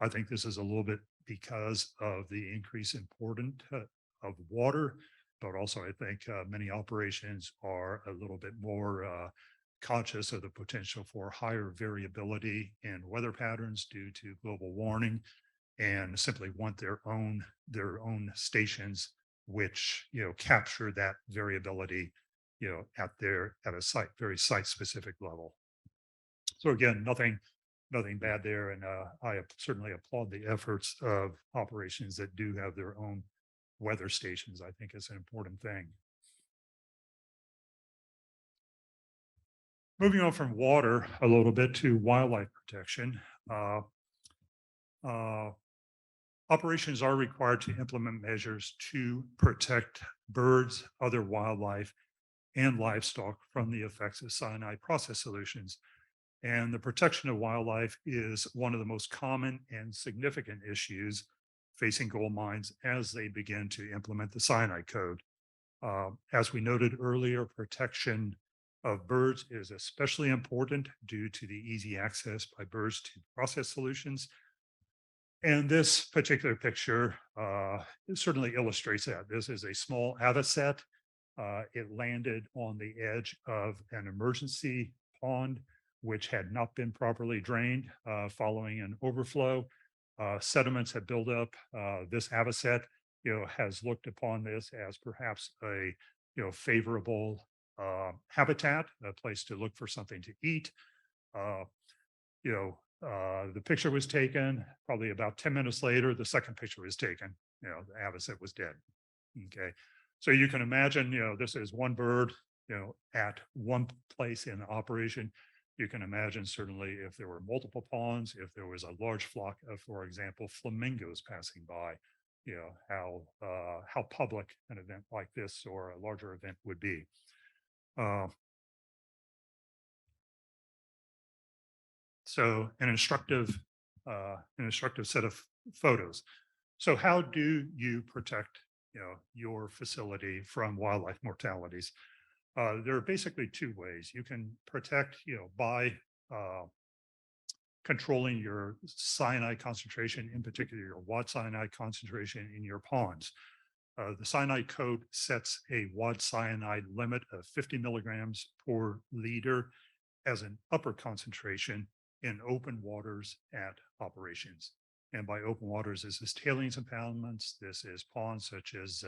I think this is a little bit because of the increased importance of water, but also I think many operations are a little bit more conscious of the potential for higher variability in weather patterns due to global warming, and simply want their own stations which capture that variability at a very site specific level. So again, nothing bad there, and I certainly applaud the efforts of operations that do have their own weather stations. I think it's an important thing. Moving on from water a little bit to wildlife protection. Operations are required to implement measures to protect birds, other wildlife, and livestock from the effects of cyanide process solutions. And the protection of wildlife is one of the most common and significant issues facing gold mines as they begin to implement the cyanide code. As we noted earlier, protection of birds is especially important due to the easy access by birds to process solutions. And this particular picture certainly illustrates that. This is a small avocet. It landed on the edge of an emergency pond, which had not been properly drained following an overflow. Sediments had built up. This avocet, has looked upon this as perhaps a, favorable habitat, a place to look for something to eat. The picture was taken. Probably about 10 minutes later, the second picture was taken. The avocet was dead. Okay, so you can imagine, this is one bird, at one place in operation. You can imagine certainly if there were multiple ponds, if there was a large flock of, for example, flamingos passing by, how public an event like this or a larger event would be. So an instructive set of photos. So how do you protect, your facility from wildlife mortalities? There are basically two ways. You can protect, by controlling your cyanide concentration, in particular your wad cyanide concentration in your ponds. The cyanide code sets a wad cyanide limit of 50 milligrams per liter as an upper concentration in open waters at operations. And by open waters, this is tailings impoundments. This is ponds such as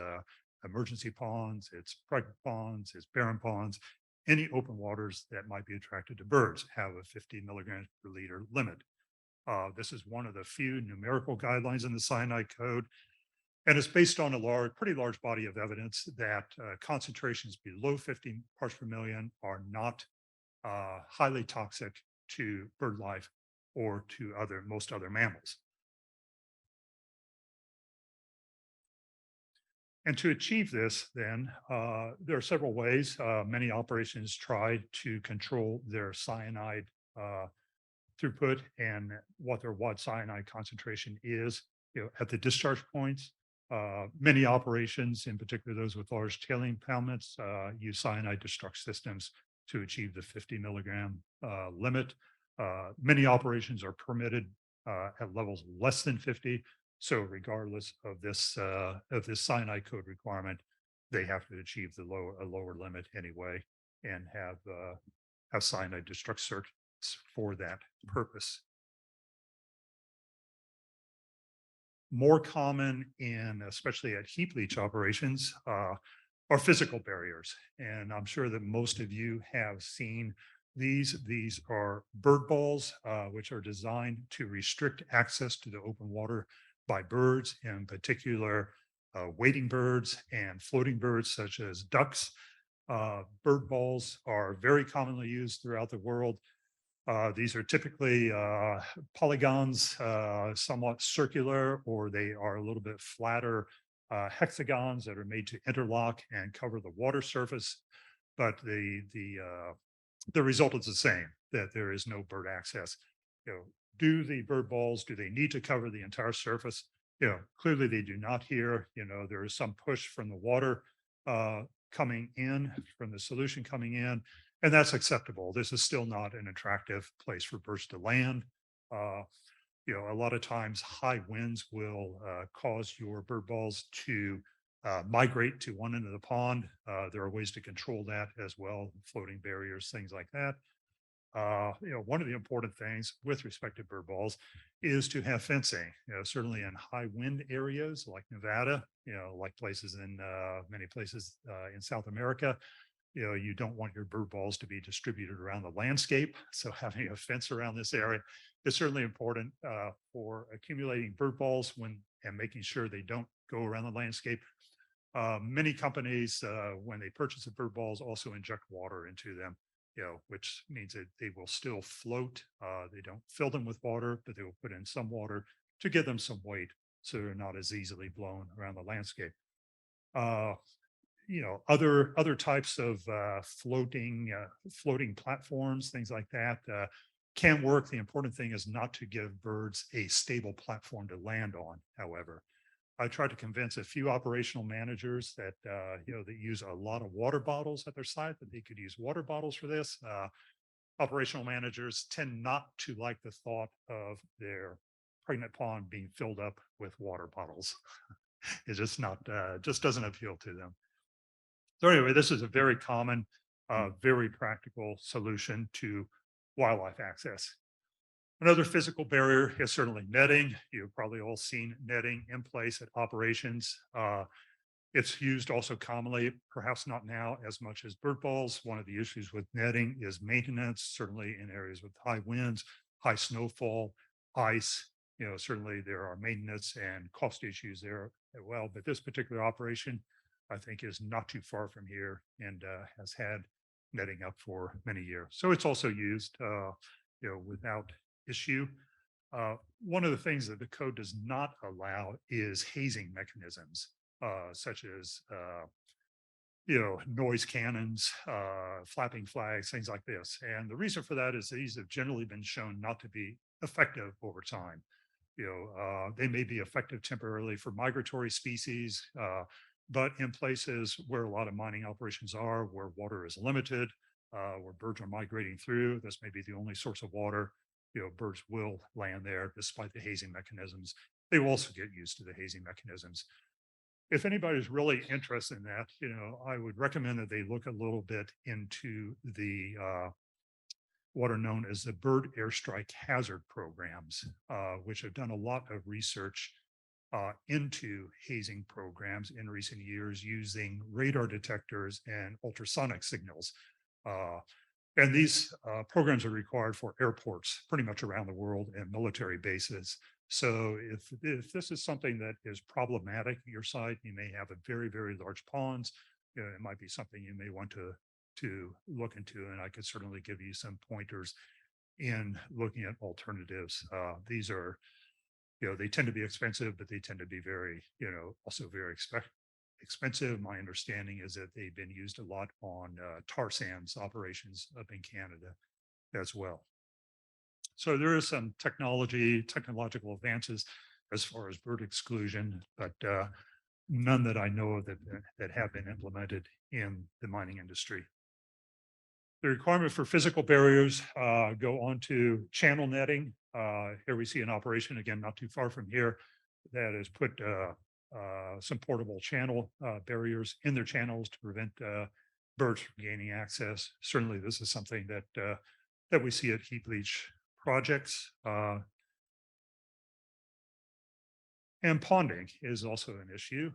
emergency ponds, it's pregnant ponds, it's barren ponds. Any open waters that might be attracted to birds have a 50 milligrams per liter limit. This is one of the few numerical guidelines in the cyanide code. And it's based on a pretty large body of evidence that concentrations below 50 parts per million are not highly toxic to bird life or to most other mammals. And to achieve this, then, there are several ways. Many operations try to control their cyanide throughput and what their wad cyanide concentration is, at the discharge points. Many operations, in particular those with large tailing impoundments, use cyanide destruct systems to achieve the 50 milligram limit. Many operations are permitted at levels less than 50. So regardless of this cyanide code requirement, they have to achieve a lower limit anyway, and have cyanide destruct circuits for that purpose. More common especially at heap leach operations, are physical barriers. And I'm sure that most of you have seen these. These are bird balls, which are designed to restrict access to the open water by birds, in particular wading birds and floating birds such as ducks. Bird balls are very commonly used throughout the world. These are typically polygons, somewhat circular, or they are a little bit flatter hexagons that are made to interlock and cover the water surface. But the result is the same, that there is no bird access. Do the bird balls, do they need to cover the entire surface? Clearly they do not here. There is some push from the water coming in, from the solution coming in, and that's acceptable. This is still not an attractive place for birds to land. Uh, a lot of times high winds will cause your bird balls to migrate to one end of the pond. There are ways to control that as well, floating barriers, things like that. One of the important things with respect to bird balls is to have fencing. Certainly in high wind areas like Nevada, like places in many places in South America, you don't want your bird balls to be distributed around the landscape. So having a fence around this area is certainly important for accumulating bird balls and making sure they don't go around the landscape. Many companies, when they purchase the bird balls, also inject water into them, which means that they will still float. They don't fill them with water, but they will put in some water to give them some weight so they're not as easily blown around the landscape. Other types of floating platforms, things like that, can work. The important thing is not to give birds a stable platform to land on. However, I tried to convince a few operational managers that that use a lot of water bottles at their site, that they could use water bottles for this. Operational managers tend not to like the thought of their pregnant pond being filled up with water bottles. It's just not just doesn't appeal to them. So anyway, this is a very common, very practical solution to wildlife access. Another physical barrier is certainly netting. You've probably all seen netting in place at operations. It's used also commonly, perhaps not now as much as bird balls. One of the issues with netting is maintenance, certainly in areas with high winds, high snowfall, ice. Certainly there are maintenance and cost issues there as well. But this particular operation, I think, is not too far from here and has had netting up for many years. So it's also used, without issue. One of the things that the code does not allow is hazing mechanisms, such as noise cannons, flapping flags, things like this. And the reason for that is these have generally been shown not to be effective over time. They may be effective temporarily for migratory species, but in places where a lot of mining operations are, where water is limited, where birds are migrating through, this may be the only source of water. Birds will land there despite the hazing mechanisms. They will also get used to the hazing mechanisms. If anybody's really interested in that, I would recommend that they look a little bit into the what are known as the bird airstrike hazard programs, which have done a lot of research into hazing programs in recent years using radar detectors and ultrasonic signals. And these programs are required for airports pretty much around the world and military bases. So if this is something that is problematic at your site, you may have a very, very large ponds. It might be something you may want to look into, and I could certainly give you some pointers in looking at alternatives. These are, they tend to be expensive, but they tend to be very, also very expensive. My understanding is that they've been used a lot on tar sands operations up in Canada as well. So there is some technological advances as far as bird exclusion, but none that I know of that have been implemented in the mining industry. The requirement for physical barriers go on to channel netting. Here we see an operation, again, not too far from here, that has put some portable channel barriers in their channels to prevent birds from gaining access. Certainly, this is something that we see at heap leach projects. And ponding is also an issue.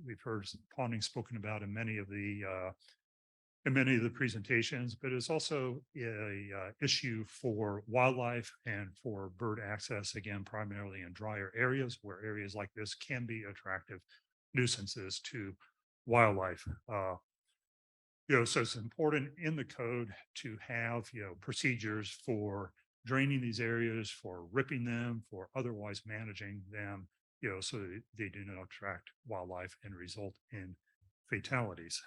We've heard ponding spoken about in many of the presentations, but it's also a issue for wildlife and for bird access, again, primarily in drier areas where areas like this can be attractive nuisances to wildlife. So it's important in the code to have, procedures for draining these areas, for ripping them, for otherwise managing them, so that they do not attract wildlife and result in fatalities.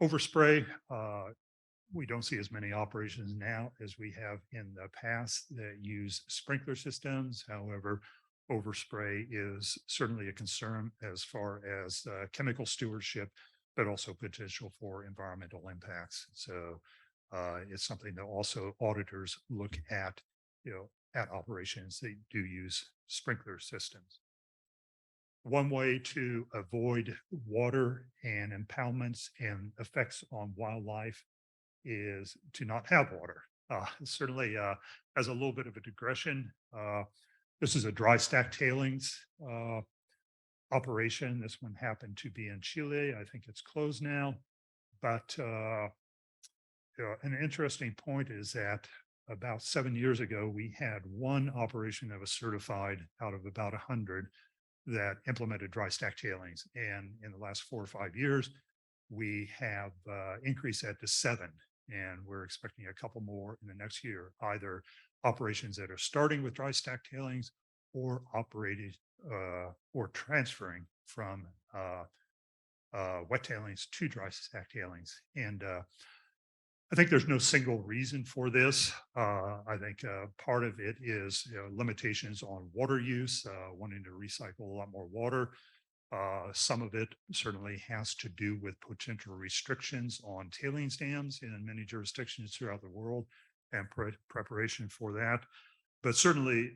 Overspray, we don't see as many operations now as we have in the past that use sprinkler systems. However, overspray is certainly a concern as far as chemical stewardship, but also potential for environmental impacts. So it's something that also auditors look at, at operations that do use sprinkler systems. One way to avoid water and impoundments and effects on wildlife is to not have water. Certainly, as a little bit of a digression, this is a dry stack tailings operation. This one happened to be in Chile. I think it's closed now. But an interesting point is that about 7 years ago, we had one operation that was certified out of about 100 that implemented dry stack tailings. And in the last 4 or 5 years, we have increased that to 7. And we're expecting a couple more in the next year, either operations that are starting with dry stack tailings or operated or transferring from wet tailings to dry stack tailings. And I think there's no single reason for this. I think part of it is limitations on water use, wanting to recycle a lot more water. Some of it certainly has to do with potential restrictions on tailings dams in many jurisdictions throughout the world and preparation for that. But certainly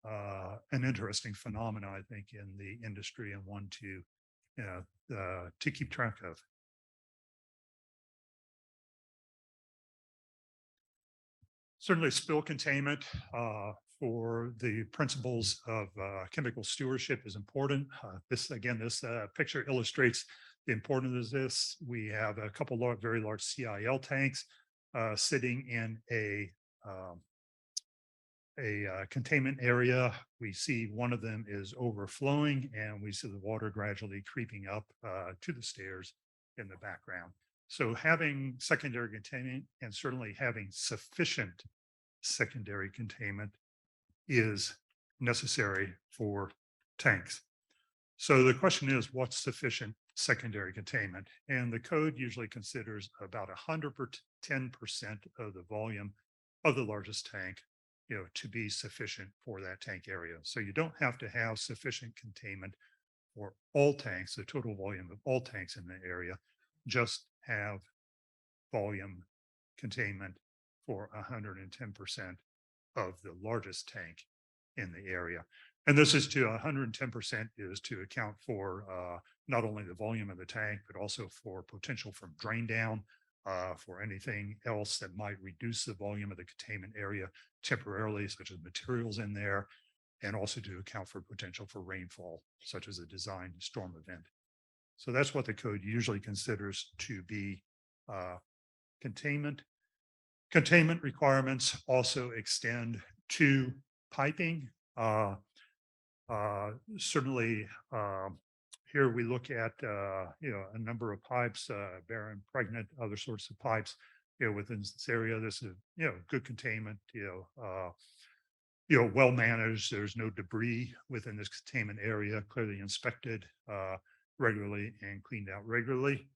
an interesting phenomenon, I think, in the industry and one to keep track of. Certainly spill containment for the principles of chemical stewardship is important. This picture illustrates the importance of this. We have a couple of very large CIL tanks sitting in a containment area. We see one of them is overflowing and we see the water gradually creeping up to the stairs in the background. So having secondary containment and certainly having sufficient secondary containment is necessary for tanks. So the question is, what's sufficient secondary containment? And the code usually considers about 110% of the volume of the largest tank, to be sufficient for that tank area. So you don't have to have sufficient containment for all tanks, the total volume of all tanks in the area, just have volume containment for 110% of the largest tank in the area. And this is to 110% is to account for not only the volume of the tank, but also for potential from drain down, for anything else that might reduce the volume of the containment area temporarily, such as materials in there, and also to account for potential for rainfall, such as a designed storm event. So that's what the code usually considers to be containment. Containment requirements also extend to piping. Certainly, here we look at a number of pipes, barren, pregnant, other sorts of pipes. Within this area, this is good containment. Well managed. There's no debris within this containment area. Clearly inspected regularly and cleaned out regularly.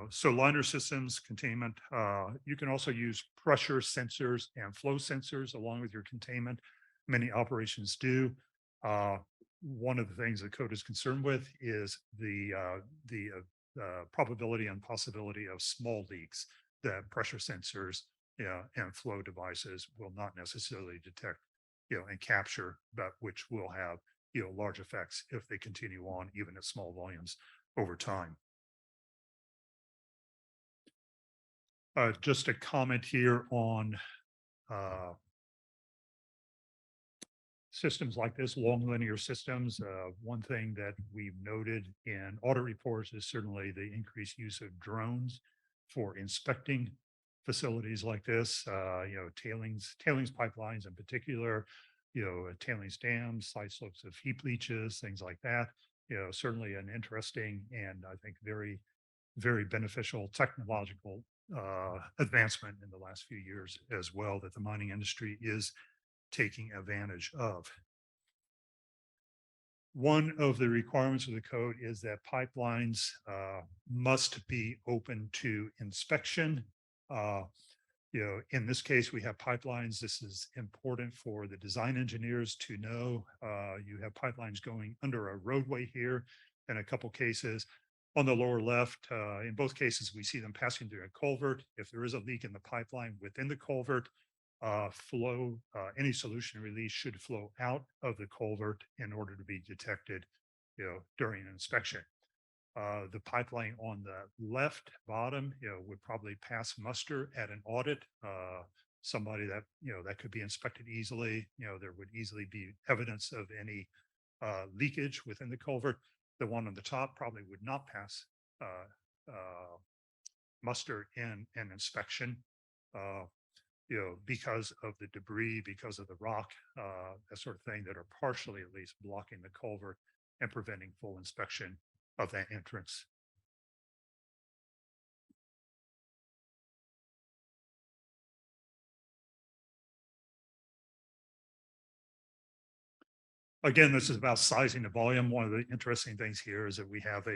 So liner systems, containment. You can also use pressure sensors and flow sensors along with your containment. Many operations do. One of the things the code is concerned with is the probability and possibility of small leaks that pressure sensors and flow devices will not necessarily detect and capture, but which will have large effects if they continue on even at small volumes over time. Just a comment here on systems like this, long linear systems. One thing that we've noted in audit reports is certainly the increased use of drones for inspecting facilities like this, tailings pipelines in particular, tailings dams, side slopes of heap leaches, things like that. certainly an interesting and I think very, very beneficial technological advancement in the last few years as well that the mining industry is taking advantage of. One of the requirements of the code is that pipelines must be open to inspection. Uh, in this case, we have pipelines. This is important for the design engineers to know. You have pipelines going under a roadway here in a couple cases. On the lower left, in both cases, we see them passing through a culvert. If there is a leak in the pipeline within the culvert, any solution release should flow out of the culvert in order to be detected, during an inspection. The pipeline on the left bottom, would probably pass muster at an audit. Somebody that, that could be inspected easily, there would easily be evidence of any leakage within the culvert. The one on the top probably would not pass muster in an inspection. Because of the debris, because of the rock, that sort of thing that are partially at least blocking the culvert and preventing full inspection of that entrance. Again, this is about sizing the volume. One of the interesting things here is that we have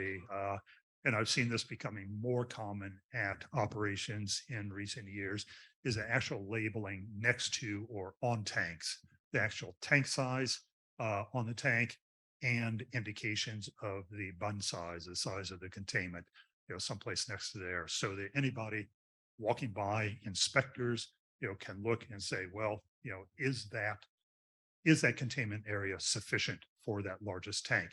and I've seen this becoming more common at operations in recent years, is the actual labeling next to or on tanks, the actual tank size on the tank and indications of the bun size, the size of the containment, someplace next to there, so that anybody walking by, inspectors, can look and say, well, is that containment area sufficient for that largest tank?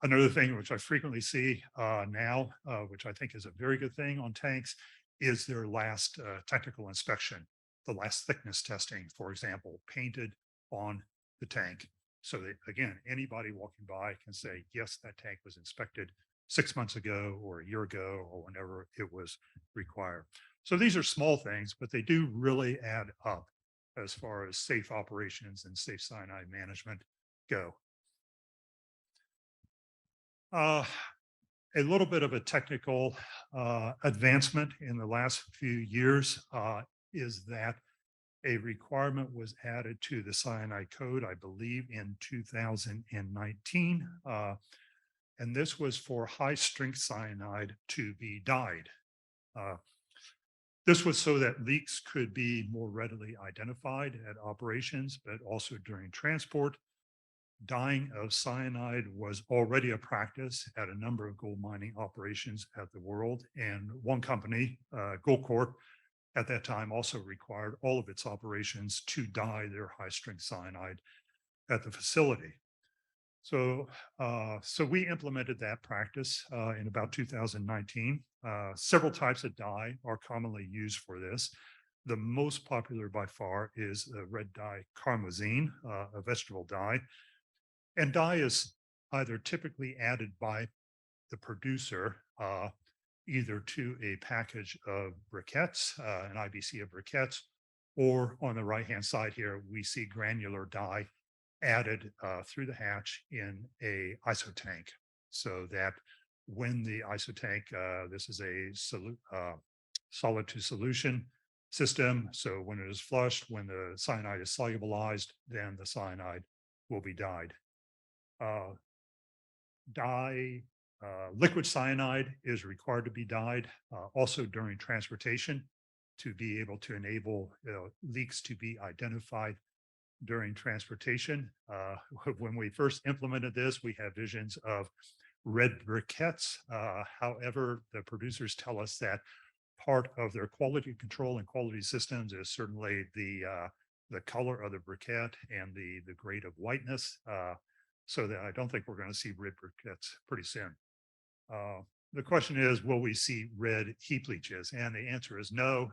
Another thing which I frequently see now, which I think is a very good thing on tanks, is their last technical inspection, the last thickness testing, for example, painted on the tank. So that, again, anybody walking by can say, yes, that tank was inspected 6 months ago or a year ago or whenever it was required. So these are small things, but they do really add up as far as safe operations and safe cyanide management go. A little bit of a technical advancement in the last few years is that a requirement was added to the cyanide code, I believe, in 2019. And this was for high strength cyanide to be dyed. This was so that leaks could be more readily identified at operations, but also during transport. Dyeing of cyanide was already a practice at a number of gold mining operations at the world. And one company, Goldcorp, at that time also required all of its operations to dye their high strength cyanide at the facility. So we implemented that practice in about 2019. Several types of dye are commonly used for this. The most popular by far is the red dye carmazine, a vegetable dye. And dye is either typically added by the producer, either to a package of briquettes, an IBC of briquettes, or on the right-hand side here, we see granular dye added through the hatch in a ISO tank, so that when the ISO tank, this is a solid to solution system. So when it is flushed, when the cyanide is solubilized, then the cyanide will be dyed. Liquid cyanide is required to be dyed also during transportation to be able to enable leaks to be identified during transportation. When we first implemented this, we had visions of red briquettes. However, the producers tell us that part of their quality control and quality systems is certainly the color of the briquette and the grade of whiteness. So that I don't think we're going to see red briquettes pretty soon. The question is, will we see red heap leaches? And the answer is no.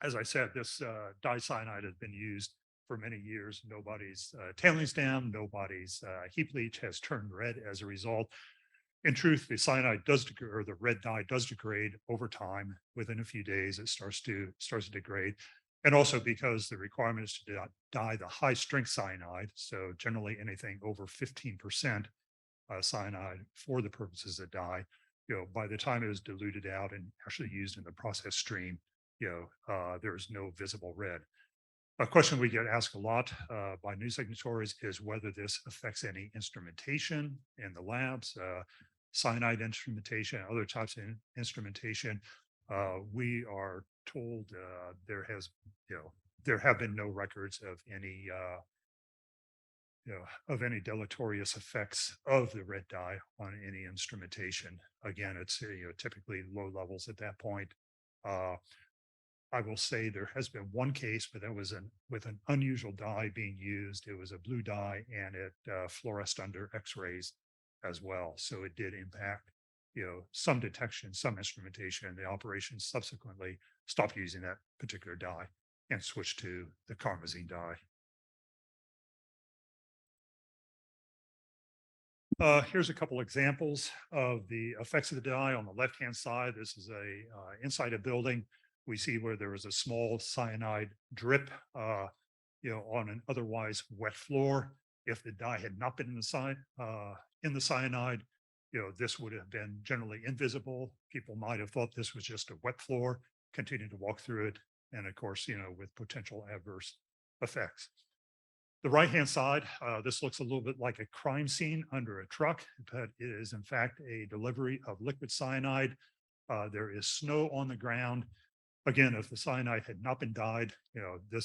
As I said, this dicyanide has been used for many years. Nobody's tailings dam, nobody's heap leach has turned red as a result. In truth, the cyanide does degrade, or the red dye does degrade over time. Within a few days, it starts to degrade. And also because the requirement is to dye the high strength cyanide, so generally anything over 15%, cyanide for the purposes of dye. By the time it was diluted out and actually used in the process stream, there is no visible red. A question we get asked a lot by new signatories is whether this affects any instrumentation in the labs, cyanide instrumentation, other types of instrumentation. We are told there have been no records of any deleterious effects of the red dye on any instrumentation. Again, it's typically low levels at that point. I will say there has been one case, but that was with an unusual dye being used. It was a blue dye and it fluoresced under X-rays as well. So it did impact, some detection, some instrumentation, and the operation subsequently stopped using that particular dye and switched to the carmazine dye. Here's a couple examples of the effects of the dye. On the left-hand side, this is inside a building. We see where there was a small cyanide drip, on an otherwise wet floor. If the dye had not been in the cyanide, this would have been generally invisible. People might have thought this was just a wet floor, continued to walk through it, and of course, with potential adverse effects. The right-hand side, this looks a little bit like a crime scene under a truck, but it is in fact a delivery of liquid cyanide. There is snow on the ground. Again, if the cyanide had not been dyed, the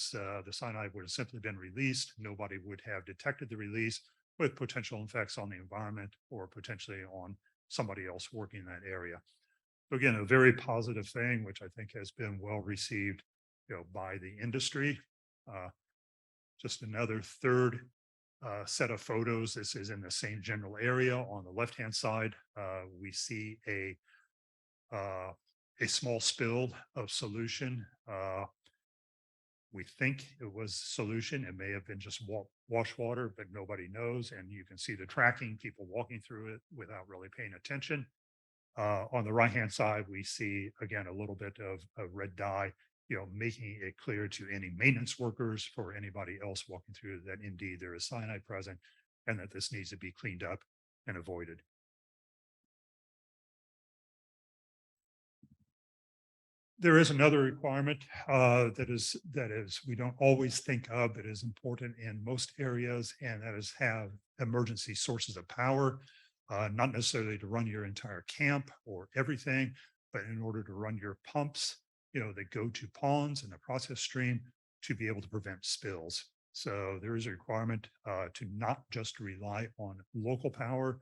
cyanide would have simply been released. Nobody would have detected the release with potential effects on the environment or potentially on somebody else working in that area. So again, a very positive thing, which I think has been well received, by the industry. Just another third set of photos. This is in the same general area. On the left-hand side, we see a small spill of solution. We think it was solution. It may have been just wash water, but nobody knows. And you can see the tracking, people walking through it without really paying attention. On the right-hand side, we see, again, a little bit of red dye, making it clear to any maintenance workers or anybody else walking through that indeed there is cyanide present and that this needs to be cleaned up and avoided. There is another requirement that is we don't always think of, but is important in most areas, and that is have emergency sources of power, not necessarily to run your entire camp or everything, but in order to run your pumps, that go to ponds and the process stream to be able to prevent spills. So there is a requirement to not just rely on local power,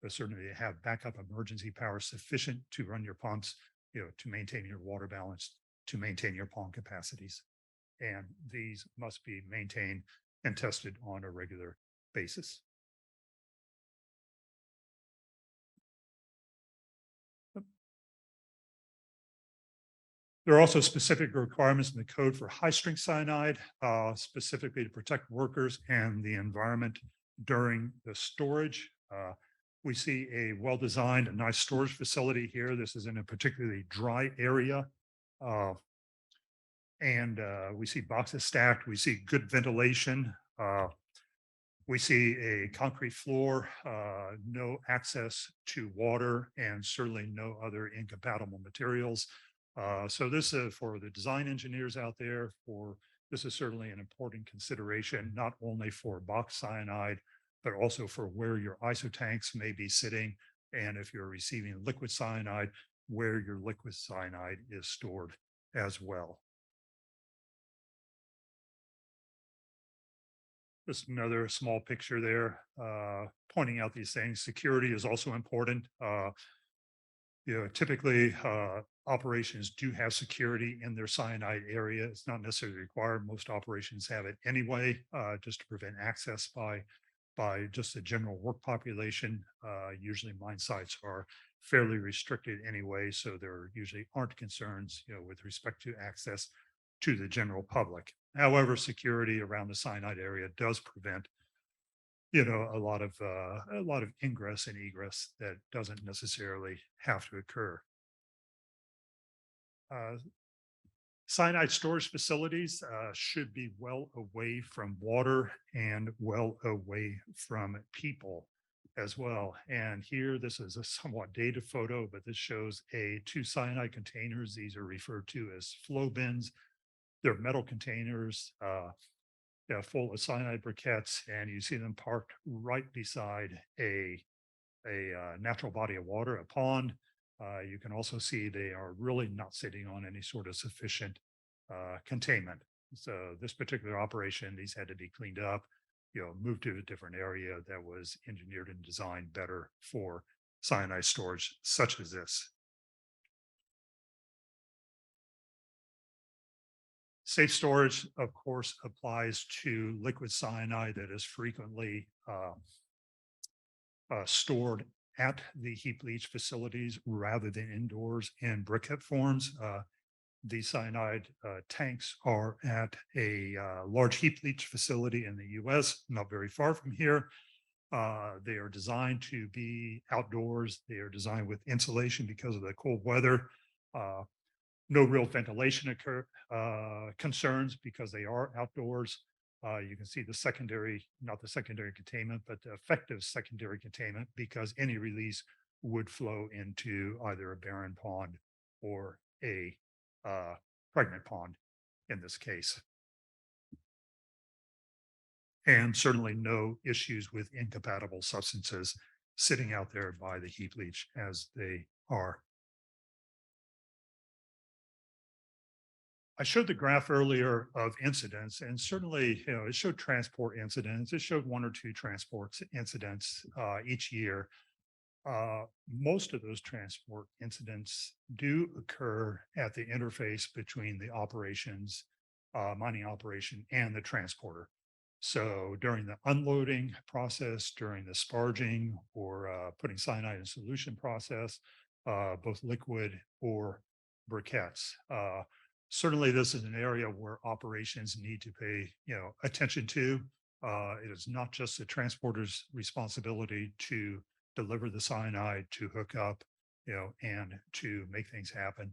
but certainly have backup emergency power sufficient to run your pumps, to maintain your water balance, to maintain your pond capacities. And these must be maintained and tested on a regular basis. There are also specific requirements in the code for high-strength cyanide, specifically to protect workers and the environment during the storage. We see a well-designed, a nice storage facility here. This is in a particularly dry area. And we see boxes stacked. We see good ventilation. We see a concrete floor, no access to water, and certainly no other incompatible materials. So this is for the design engineers out there. This is certainly an important consideration, not only for box cyanide, but also for where your ISO tanks may be sitting, and if you're receiving liquid cyanide, where your liquid cyanide is stored as well. Just another small picture there, pointing out these things. Security is also important. Typically operations do have security in their cyanide area. It's not necessarily required. Most operations have it anyway, just to prevent access by just the general work population. Usually mine sites are fairly restricted anyway, so there usually aren't concerns, with respect to access to the general public. However, security around the cyanide area does prevent, a lot of ingress and egress that doesn't necessarily have to occur. Cyanide storage facilities should be well away from water and well away from people. as well. And here, this is a somewhat dated photo, but this shows two cyanide containers. These are referred to as flow bins. They're metal containers full of cyanide briquettes, and you see them parked right beside a natural body of water, a pond. You can also see they are really not sitting on any sort of sufficient containment. So this particular operation, these had to be cleaned up, moved to a different area that was engineered and designed better for cyanide storage, such as this. Safe storage, of course, applies to liquid cyanide that is frequently stored at the heap leach facilities rather than indoors in briquette forms. These cyanide tanks are at a large heap leach facility in the US, not very far from here. They are designed to be outdoors. They are designed with insulation because of the cold weather. No real ventilation concerns because they are outdoors. You can see the secondary, not the secondary containment, but the effective secondary containment, because any release would flow into either a barren pond or a pregnant pond in this case. And certainly no issues with incompatible substances sitting out there by the heap leach as they are. I showed the graph earlier of incidents, and certainly, it showed transport incidents. It showed one or two transport incidents each year. Most of those transport incidents do occur at the interface between the operations, mining operation, and the transporter. So during the unloading process, during the sparging or putting cyanide in solution process, both liquid or briquettes. Certainly, this is an area where operations need to pay, attention to. It is not just the transporter's responsibility to deliver the cyanide, to hook up, and to make things happen.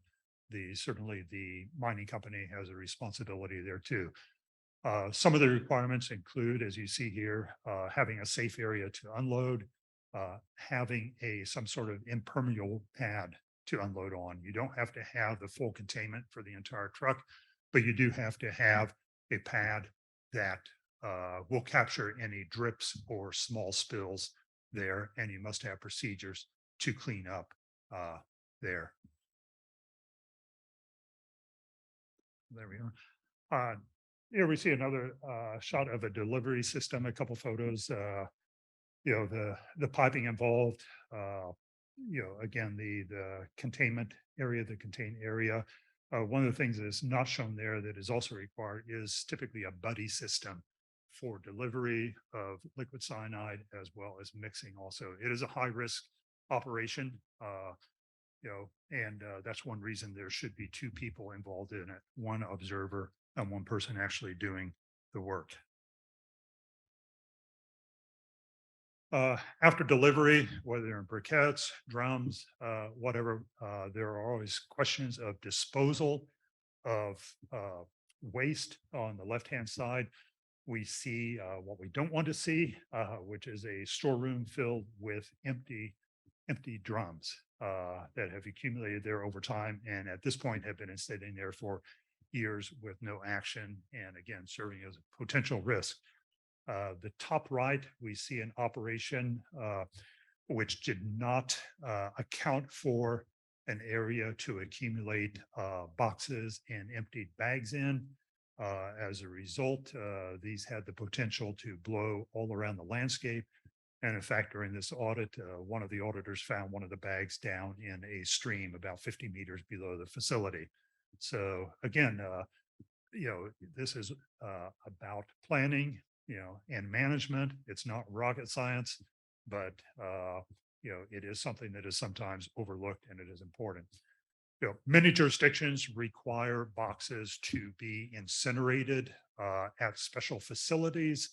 Certainly the mining company has a responsibility there too. Some of the requirements include, as you see here, having a safe area to unload, having some sort of impermeable pad to unload on. You don't have to have the full containment for the entire truck, but you do have to have a pad that will capture any drips or small spills there, and you must have procedures to clean up there. There we are. Here we see another shot of a delivery system, a couple photos, the piping involved, again, the containment area, the contained area. One of the things that is not shown there that is also required is typically a buddy system for delivery of liquid cyanide as well as mixing also. It is a high risk operation, and that's one reason there should be two people involved in it, one observer and one person actually doing the work. After delivery, whether they're in briquettes, drums, whatever, there are always questions of disposal of waste. On the left-hand side, we see what we don't want to see, which is a storeroom filled with empty drums that have accumulated there over time, and at this point have been sitting there for years with no action, and again, serving as a potential risk. The top right, we see an operation which did not account for an area to accumulate boxes and emptied bags in. As a result, these had the potential to blow all around the landscape. And in fact, during this audit, one of the auditors found one of the bags down in a stream about 50 meters below the facility. So again, this is about planning, and management. It's not rocket science, but it is something that is sometimes overlooked, and it is important. Many jurisdictions require boxes to be incinerated at special facilities,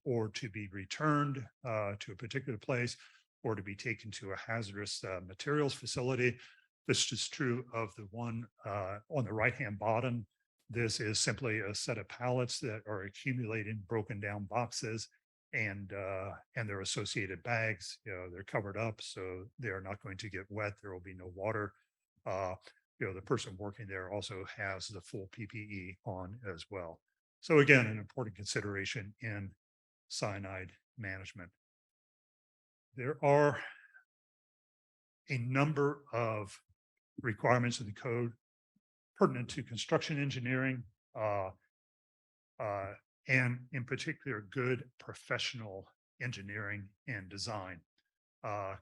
or to be returned to a particular place, or to be taken to a hazardous materials facility. This is true of the one on the right-hand bottom. This is simply a set of pallets that are accumulating broken down boxes. and their associated bags. They're covered up, so they are not going to get wet. There will be no water. Uh, the person working there also has the full PPE on as well. So again, an important consideration in cyanide management. There are a number of requirements in the code pertinent to construction engineering, uh, uh, and in particular, good professional engineering and design. Uh,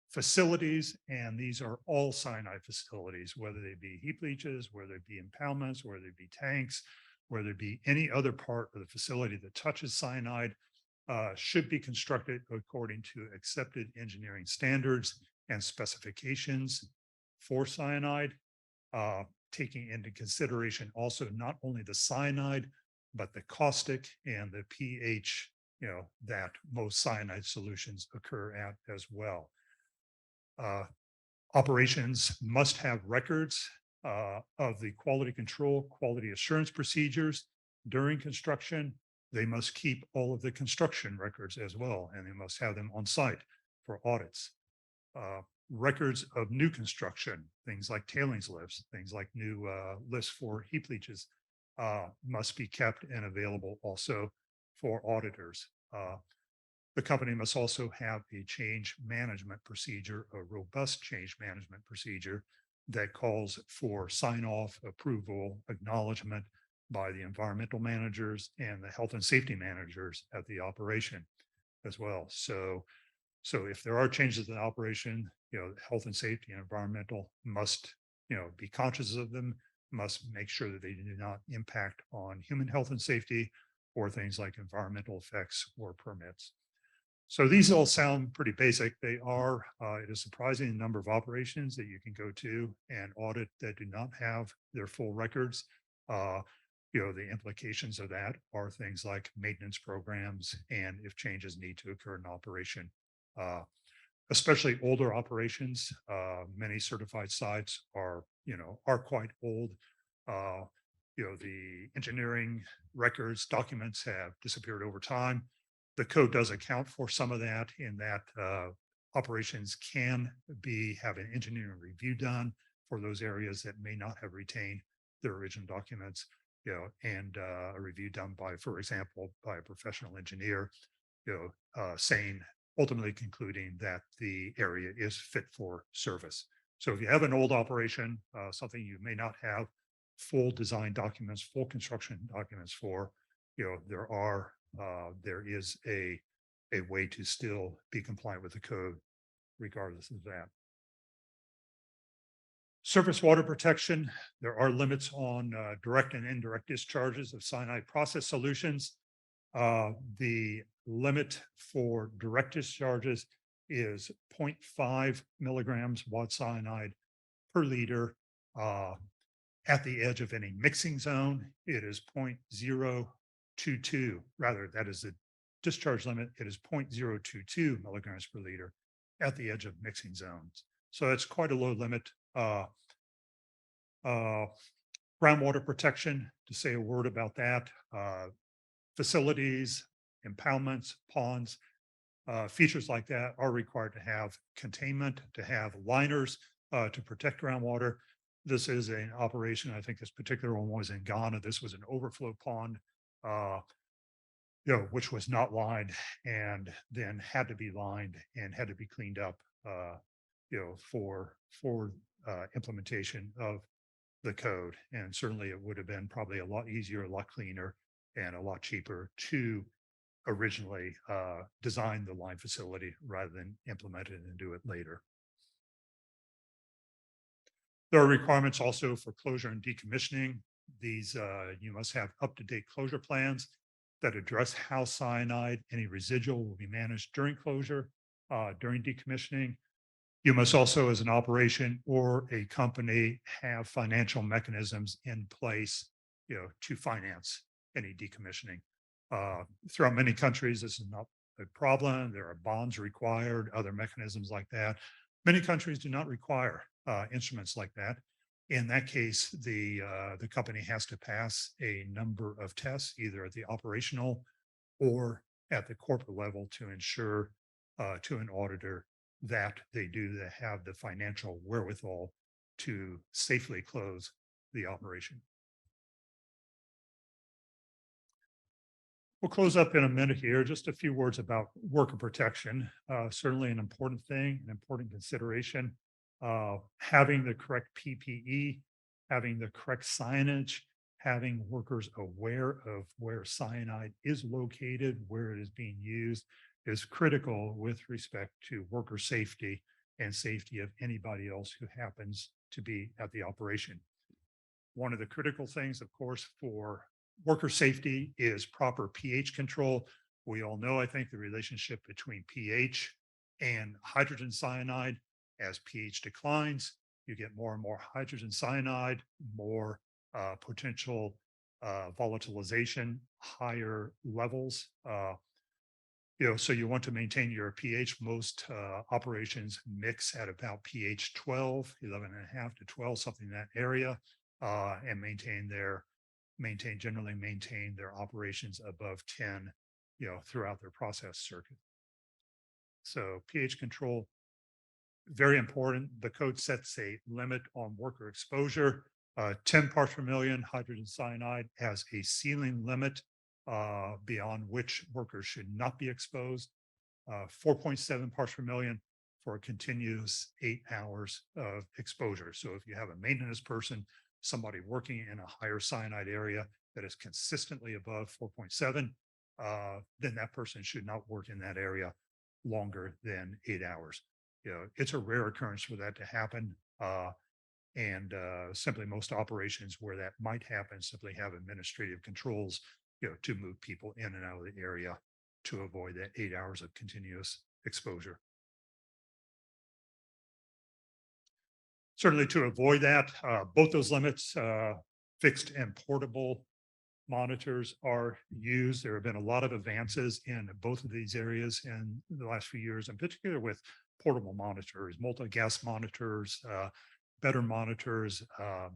Facilities, and these are all cyanide facilities, whether they be heap leaches, whether it be impoundments, whether it be tanks, whether it be any other part of the facility that touches cyanide, should be constructed according to accepted engineering standards and specifications for cyanide, uh, taking into consideration also not only the cyanide, but the caustic and the pH, that most cyanide solutions occur at as well. Uh, Operations must have records of the quality control, quality assurance procedures during construction. They must keep all of the construction records as well, and they must have them on site for audits. Records of new construction, things like tailings lifts, things like new lifts for heap leaches, must be kept and available also for auditors. The company must also have a change management procedure, a robust change management procedure that calls for sign off, approval, acknowledgement by the environmental managers and the health and safety managers at the operation as well. So if there are changes in operation, health and safety and environmental must, be conscious of them, must make sure that they do not impact on human health and safety or things like environmental effects or permits. So these all sound pretty basic. They are, it is surprising the number of operations that you can go to and audit that do not have their full records. The implications of that are things like maintenance programs and if changes need to occur in operation. Especially older operations, many certified sites are quite old. The engineering records, documents have disappeared over time. The code does account for some of that in that operations can have an engineering review done for those areas that may not have retained their original documents, and a review done by, for example, by a professional engineer, saying, ultimately concluding that the area is fit for service. So if you have an old operation, something you may not have full design documents, full construction documents for, there is a way to still be compliant with the code regardless of that. Surface water protection, there are limits on direct and indirect discharges of cyanide process solutions. The limit for direct discharges is 0.5 milligrams wad cyanide per liter. At the edge of any mixing zone, it is 0.022. Rather, that is the discharge limit. It is 0.022 milligrams per liter at the edge of mixing zones. So that's quite a low limit. Groundwater protection, to say a word about that. Facilities, impoundments, ponds, features like that are required to have containment, to have liners to protect groundwater. This is an operation, I think this particular one was in Ghana. This was an overflow pond, which was not lined and then had to be lined and had to be cleaned up, for implementation of the code. And certainly it would have been probably a lot easier, a lot cleaner, and a lot cheaper to originally design the line facility rather than implement it and do it later. There are requirements also for closure and decommissioning. These, you must have up-to-date closure plans that address how cyanide, any residual, will be managed during closure, during decommissioning. You must also, as an operation or a company, have financial mechanisms in place, to finance any decommissioning. Throughout many countries, this is not a problem. There are bonds required, other mechanisms like that. Many countries do not require instruments like that. In that case, the company has to pass a number of tests, either at the operational or at the corporate level to ensure to an auditor that they have the financial wherewithal to safely close the operation. We'll close up in a minute here. Just a few words about worker protection. Certainly an important thing, an important consideration. Having the correct PPE, having the correct signage, having workers aware of where cyanide is located, where it is being used, is critical with respect to worker safety and safety of anybody else who happens to be at the operation. One of the critical things, of course, for worker safety is proper pH control. We all know, I think, the relationship between pH and hydrogen cyanide. As pH declines, you get more and more hydrogen cyanide, more potential volatilization, higher levels. So you want to maintain your pH. Most operations mix at about pH 12, 11.5 to 12, something in that area, and generally maintain their operations above 10, throughout their process circuit. So pH control, very important. The code sets a limit on worker exposure. 10 parts per million hydrogen cyanide has a ceiling limit beyond which workers should not be exposed. 4.7 parts per million for a continuous 8 hours of exposure. So if you have a maintenance person, somebody working in a higher cyanide area that is consistently above 4.7, then that person should not work in that area longer than 8 hours. It's a rare occurrence for that to happen. And simply most operations where that might happen simply have administrative controls, to move people in and out of the area to avoid that 8 hours of continuous exposure. Certainly to avoid that, both those limits, fixed and portable monitors are used. There have been a lot of advances in both of these areas in the last few years, in particular with portable monitors, multi-gas monitors, better monitors,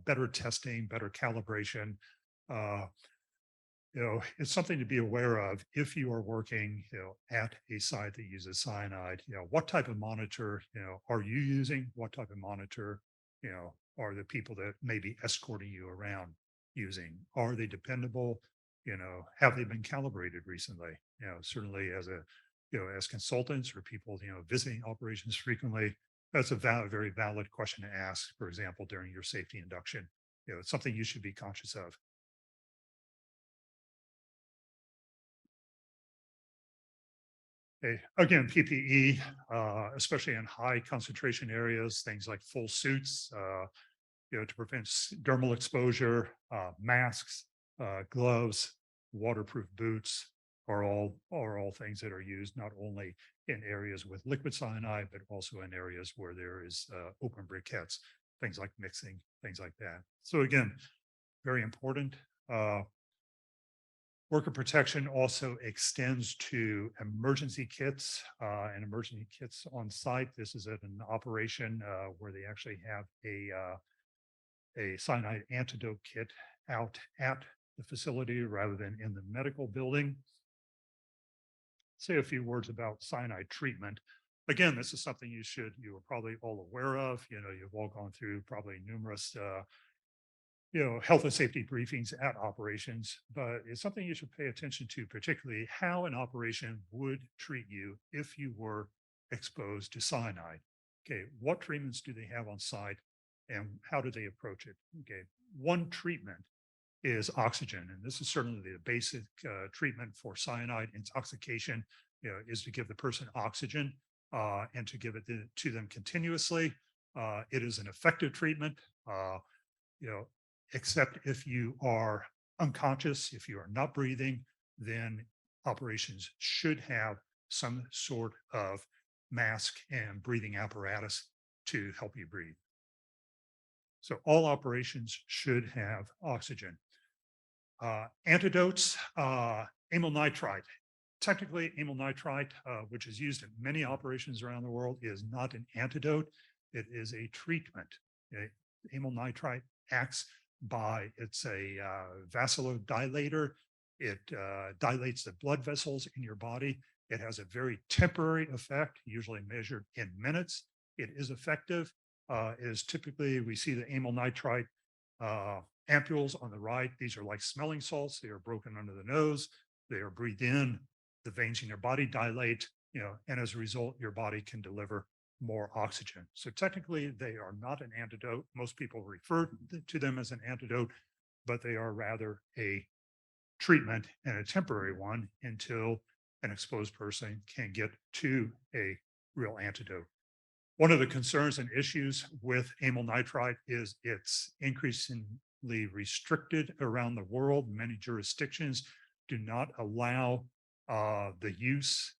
better testing, better calibration. It's something to be aware of if you are working, at a site that uses cyanide. What type of monitor, are you using? What type of monitor, are the people that may be escorting you around using? Are they dependable? Have they been calibrated recently? Certainly as consultants or people, visiting operations frequently, that's a very valid question to ask, for example, during your safety induction. It's something you should be conscious of. Okay. Again, PPE, especially in high concentration areas, things like full suits, to prevent dermal exposure, masks, gloves, waterproof boots are all things that are used not only in areas with liquid cyanide, but also in areas where there is open briquettes, things like mixing, things like that. So again, very important. Worker protection also extends to emergency kits and emergency kits on site. This is at an operation where they actually have a cyanide antidote kit out at the facility rather than in the medical building. Say a few words about cyanide treatment. Again, this is something you are probably all aware of. You've all gone through probably numerous health and safety briefings at operations, but it's something you should pay attention to, particularly how an operation would treat you if you were exposed to cyanide. Okay, what treatments do they have on site and how do they approach it? Okay, one treatment is oxygen, and this is certainly the basic treatment for cyanide intoxication, is to give the person oxygen and to give it to them continuously. It is an effective treatment. Except if you are unconscious, if you are not breathing, then operations should have some sort of mask and breathing apparatus to help you breathe. So all operations should have oxygen. Antidotes, amyl nitrite. Technically, amyl nitrite, which is used in many operations around the world, is not an antidote. It is a treatment. Okay? Amyl nitrite acts it's a vasodilatator. It dilates the blood vessels in your body. It has a very temporary effect, usually measured in minutes. It is effective. It is typically, we see the amyl nitrite ampules on the right. These are like smelling salts. They are broken under the nose. They are breathed in. The veins in your body dilate, and as a result, your body can deliver more oxygen. So technically, they are not an antidote. Most people refer to them as an antidote, but they are rather a treatment, and a temporary one, until an exposed person can get to a real antidote. One of the concerns and issues with amyl nitrite is it's increasingly restricted around the world. Many jurisdictions do not allow the use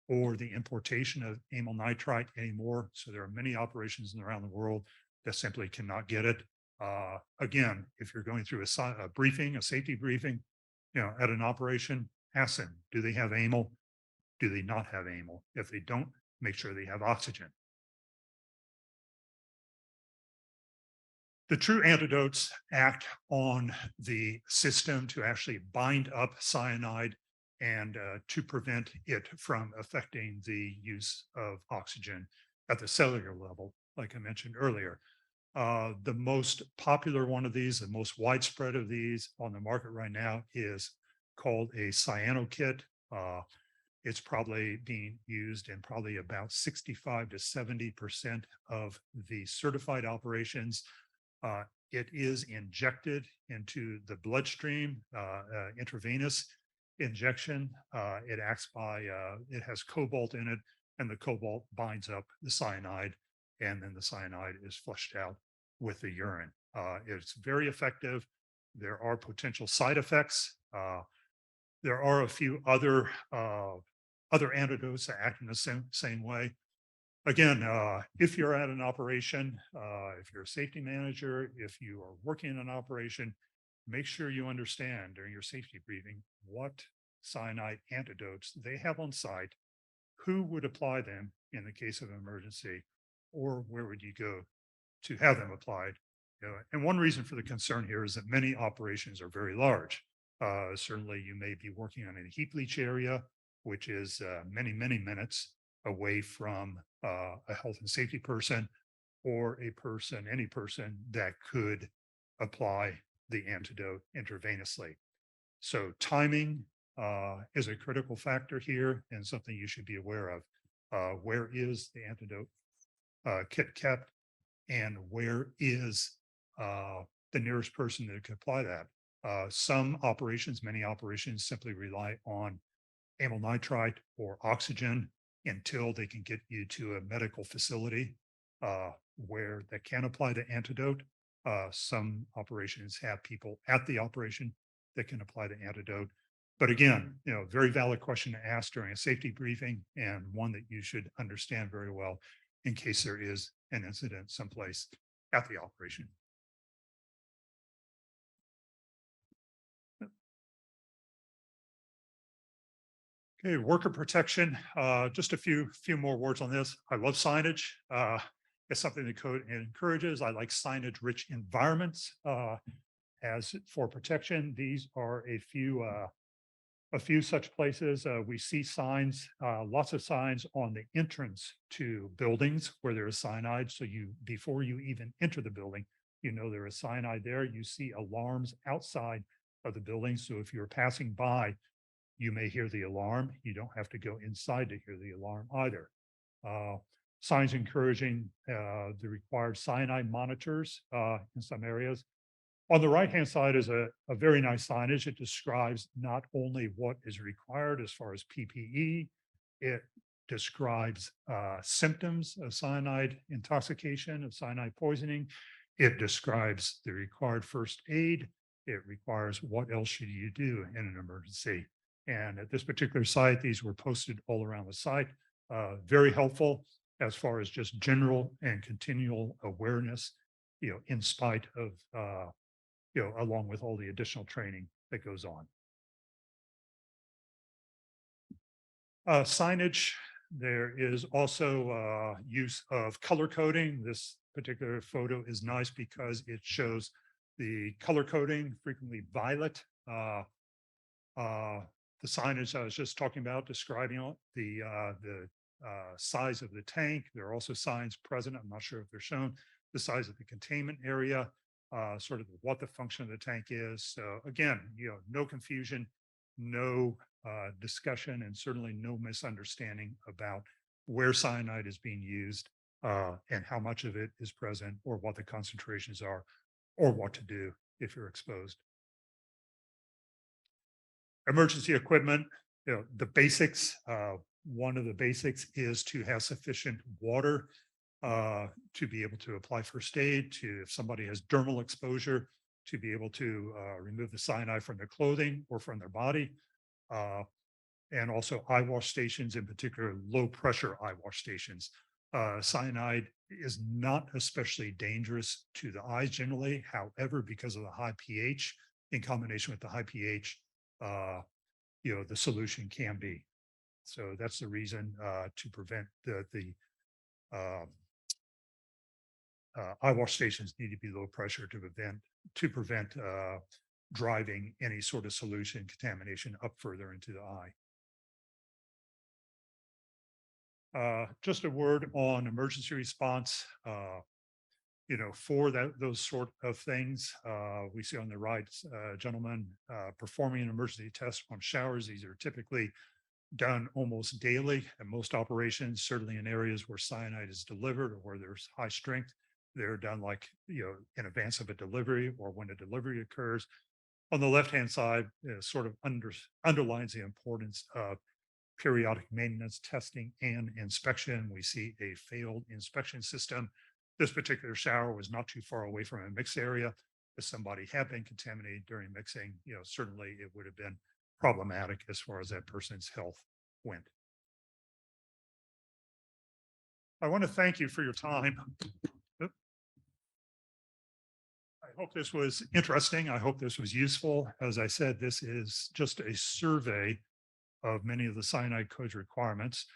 or the importation of amyl nitrite anymore. So there are many operations around the world that simply cannot get it. Again, if you're going through a briefing, a safety briefing, at an operation, ask them, do they have amyl? Do they not have amyl? If they don't, make sure they have oxygen. The true antidotes act on the system to actually bind up cyanide and to prevent it from affecting the use of oxygen at the cellular level, like I mentioned earlier. The most popular one of these, the most widespread of these on the market right now, is called a cyano kit. It's probably being used in probably about 65 to 70% of the certified operations. It is injected into the bloodstream, intravenous injection. It acts by, it has cobalt in it, and the cobalt binds up the cyanide, and then the cyanide is flushed out with the urine. It's very effective. There are potential side effects. There are a few other antidotes that act in the same way. Again, if you're at an operation, if you're a safety manager, if you are working in an operation, make sure you understand during your safety briefing what cyanide antidotes they have on site, who would apply them in the case of emergency, or where would you go to have them applied. And one reason for the concern here is that many operations are very large. Certainly, you may be working on a heap leach area, which is many, many minutes away from a health and safety person, or any person that could apply the antidote intravenously. So timing is a critical factor here, and something you should be aware of. Where is the antidote kit kept, and where is the nearest person that could apply that? Some operations, many operations, simply rely on amyl nitrite or oxygen until they can get you to a medical facility where they can apply the antidote. Some operations have people at the operation that can apply the antidote. But again, very valid question to ask during a safety briefing, and one that you should understand very well in case there is an incident someplace at the operation. Okay, worker protection. Just a few more words on this. I love signage. It's something the code encourages. I like signage-rich environments. As for protection, these are a few such places. We see signs, lots of signs on the entrance to buildings where there is cyanide. So before you even enter the building, there is cyanide there. You see alarms outside of the building. So if you're passing by, you may hear the alarm. You don't have to go inside to hear the alarm either. Signs encouraging the required cyanide monitors in some areas. On the right-hand side is a very nice signage. It describes not only what is required as far as PPE, it describes symptoms of cyanide intoxication, of cyanide poisoning. It describes the required first aid. It requires what else should you do in an emergency. And at this particular site, these were posted all around the site. Very helpful as far as just general and continual awareness, in spite of along with all the additional training that goes on. Signage, there is also use of color coding. This particular photo is nice because it shows the color coding, frequently violet The signage I was just talking about, describing the size of the tank. There are also signs present. I'm not sure if they're shown. The size of the containment area, sort of what the function of the tank is. So again, no confusion, no discussion, and certainly no misunderstanding about where cyanide is being used and how much of it is present, or what the concentrations are, or what to do if you're exposed. Emergency equipment, the basics. One of the basics is to have sufficient water to be able to apply first aid, to if somebody has dermal exposure, to be able to remove the cyanide from their clothing or from their body. And also eye wash stations, in particular, low pressure eye wash stations. Cyanide is not especially dangerous to the eyes generally. However, because of the high pH, in combination with the high pH, the solution can be. So that's the reason to prevent the eye wash stations need to be low pressure to prevent driving any sort of solution contamination up further into the eye. Just a word on emergency response. For those sort of things, we see on the right, gentlemen, performing an emergency test on showers. These are typically done almost daily at most operations, certainly in areas where cyanide is delivered or where there's high strength. They're done in advance of a delivery or when a delivery occurs. On the left-hand side, sort of underlines the importance of periodic maintenance, testing, and inspection. We see a failed inspection system. This particular shower was not too far away from a mix area. If somebody had been contaminated during mixing, certainly it would have been problematic as far as that person's health went. I want to thank you for your time. I hope this was interesting. I hope this was useful. As I said, this is just a survey of many of the cyanide code's requirements.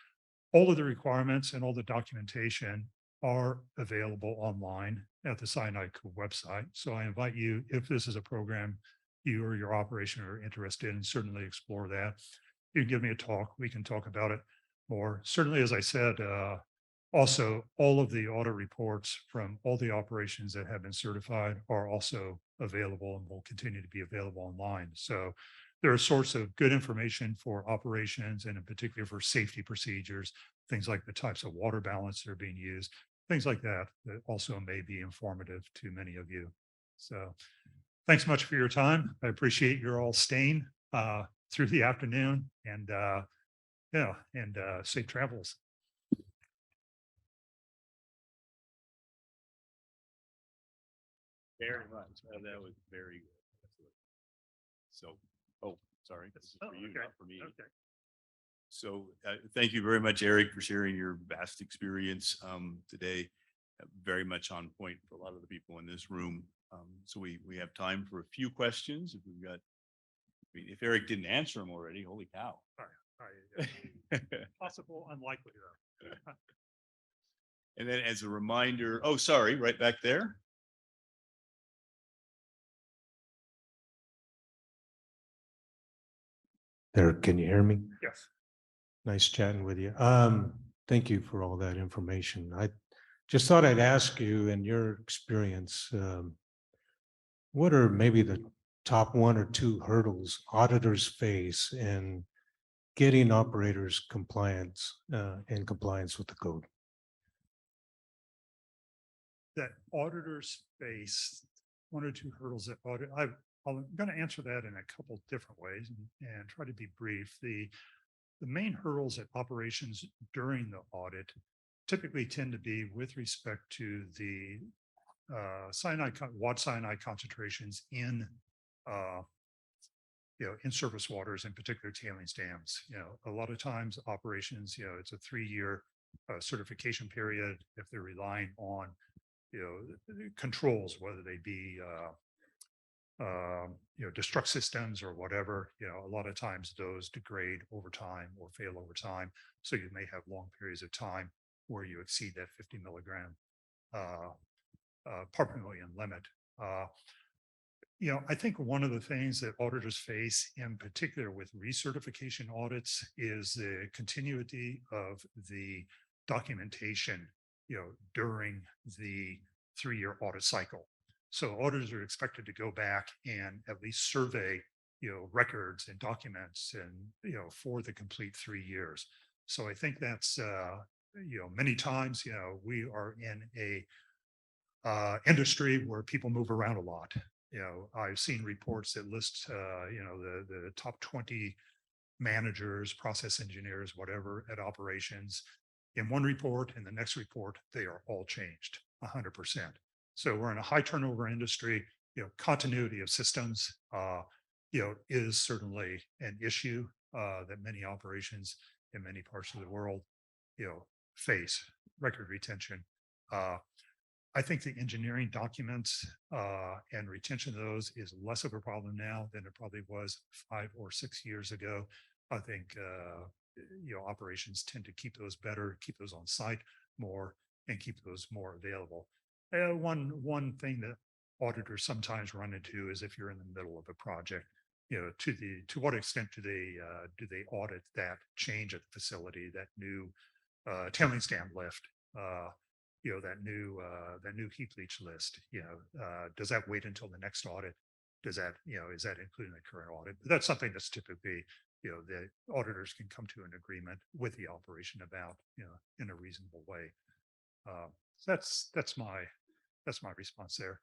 All of the requirements and all the documentation are available online at the Cyanide Code website. So I invite you, if this is a program you or your operation are interested in, certainly explore that. You can give me a talk. We can talk about it more. Certainly, as I said, also all of the audit reports from all the operations that have been certified are also available and will continue to be available online. So they're a source of good information for operations, and in particular for safety procedures, things like the types of water balance that are being used, things like that, that also may be informative to many of you. So thanks much for your time. I appreciate you're all staying through the afternoon, and safe travels. Very much. That was very good. So, sorry, this is for you, okay. not for me. Okay. So thank you very much, Eric, for sharing your vast experience today. Very much on point for a lot of the people in this room. So we have time for a few questions. If Eric didn't answer them already, holy cow. All right. Possible, unlikely though. And then as a reminder, sorry, right back there. There, can you hear me? Yes. Nice chatting with you. Thank you for all that information. I just thought I'd ask you, in your experience, what are maybe the top 1 or 2 hurdles auditors face in getting operators compliance in compliance with the code? That auditors face 1 or 2 hurdles that I'm going to answer that in a couple different ways and try to be brief. The main hurdles at operations during the audit typically tend to be with respect to the cyanide concentrations in surface waters, in particular tailings dams. A lot of times operations, it's a 3-year certification period. If they're relying on controls, whether they be destruct systems or whatever, a lot of times those degrade over time or fail over time. So you may have long periods of time where you exceed that 50 milligram part per million limit. I think one of the things that auditors face, in particular with recertification audits, is the continuity of the documentation, during the 3-year audit cycle. So auditors are expected to go back and at least survey, records and documents and, for the complete 3 years. So I think that's, many times, we are in a industry where people move around a lot. I've seen reports that list, the top 20 managers, process engineers, whatever, at operations. In one report, in the next report, they are all changed 100%. So we're in a high turnover industry. Continuity of systems, is certainly an issue that many operations in many parts of the world, face. Record retention. I think the engineering documents and retention of those is less of a problem now than it probably was 5 or 6 years ago. I think operations tend to keep those better, keep those on site more, and keep those more available. One thing that auditors sometimes run into is if you're in the middle of a project, to what extent do they audit that change at the facility, that new tailing stand lift, that new heap leach list, does that wait until the next audit? Does that, is that including the current audit? That's something that's typically, the auditors can come to an agreement with the operation about, in a reasonable way. So that's my response there.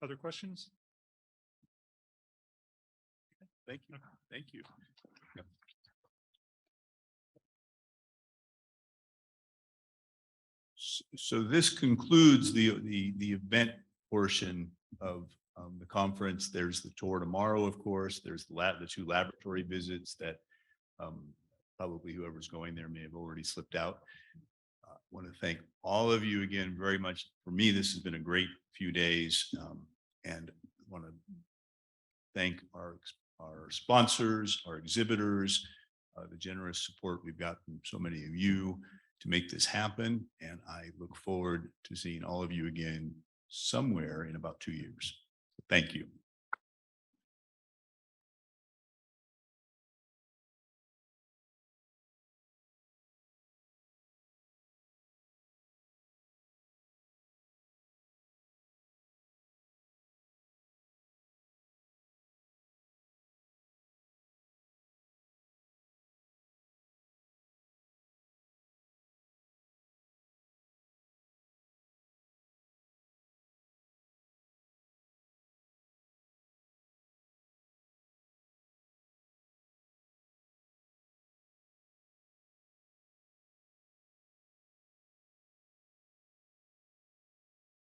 Other questions? Thank you. Thank you. So this concludes the event portion of the conference. There's the tour tomorrow, of course. There's the 2 laboratory visits that probably whoever's going there may have already slipped out. I want to thank all of you again very much. For me, this has been a great few days, and I want to thank our sponsors, our exhibitors, the generous support we've got from so many of you to make this happen. And I look forward to seeing all of you again somewhere in about 2 years. Thank you.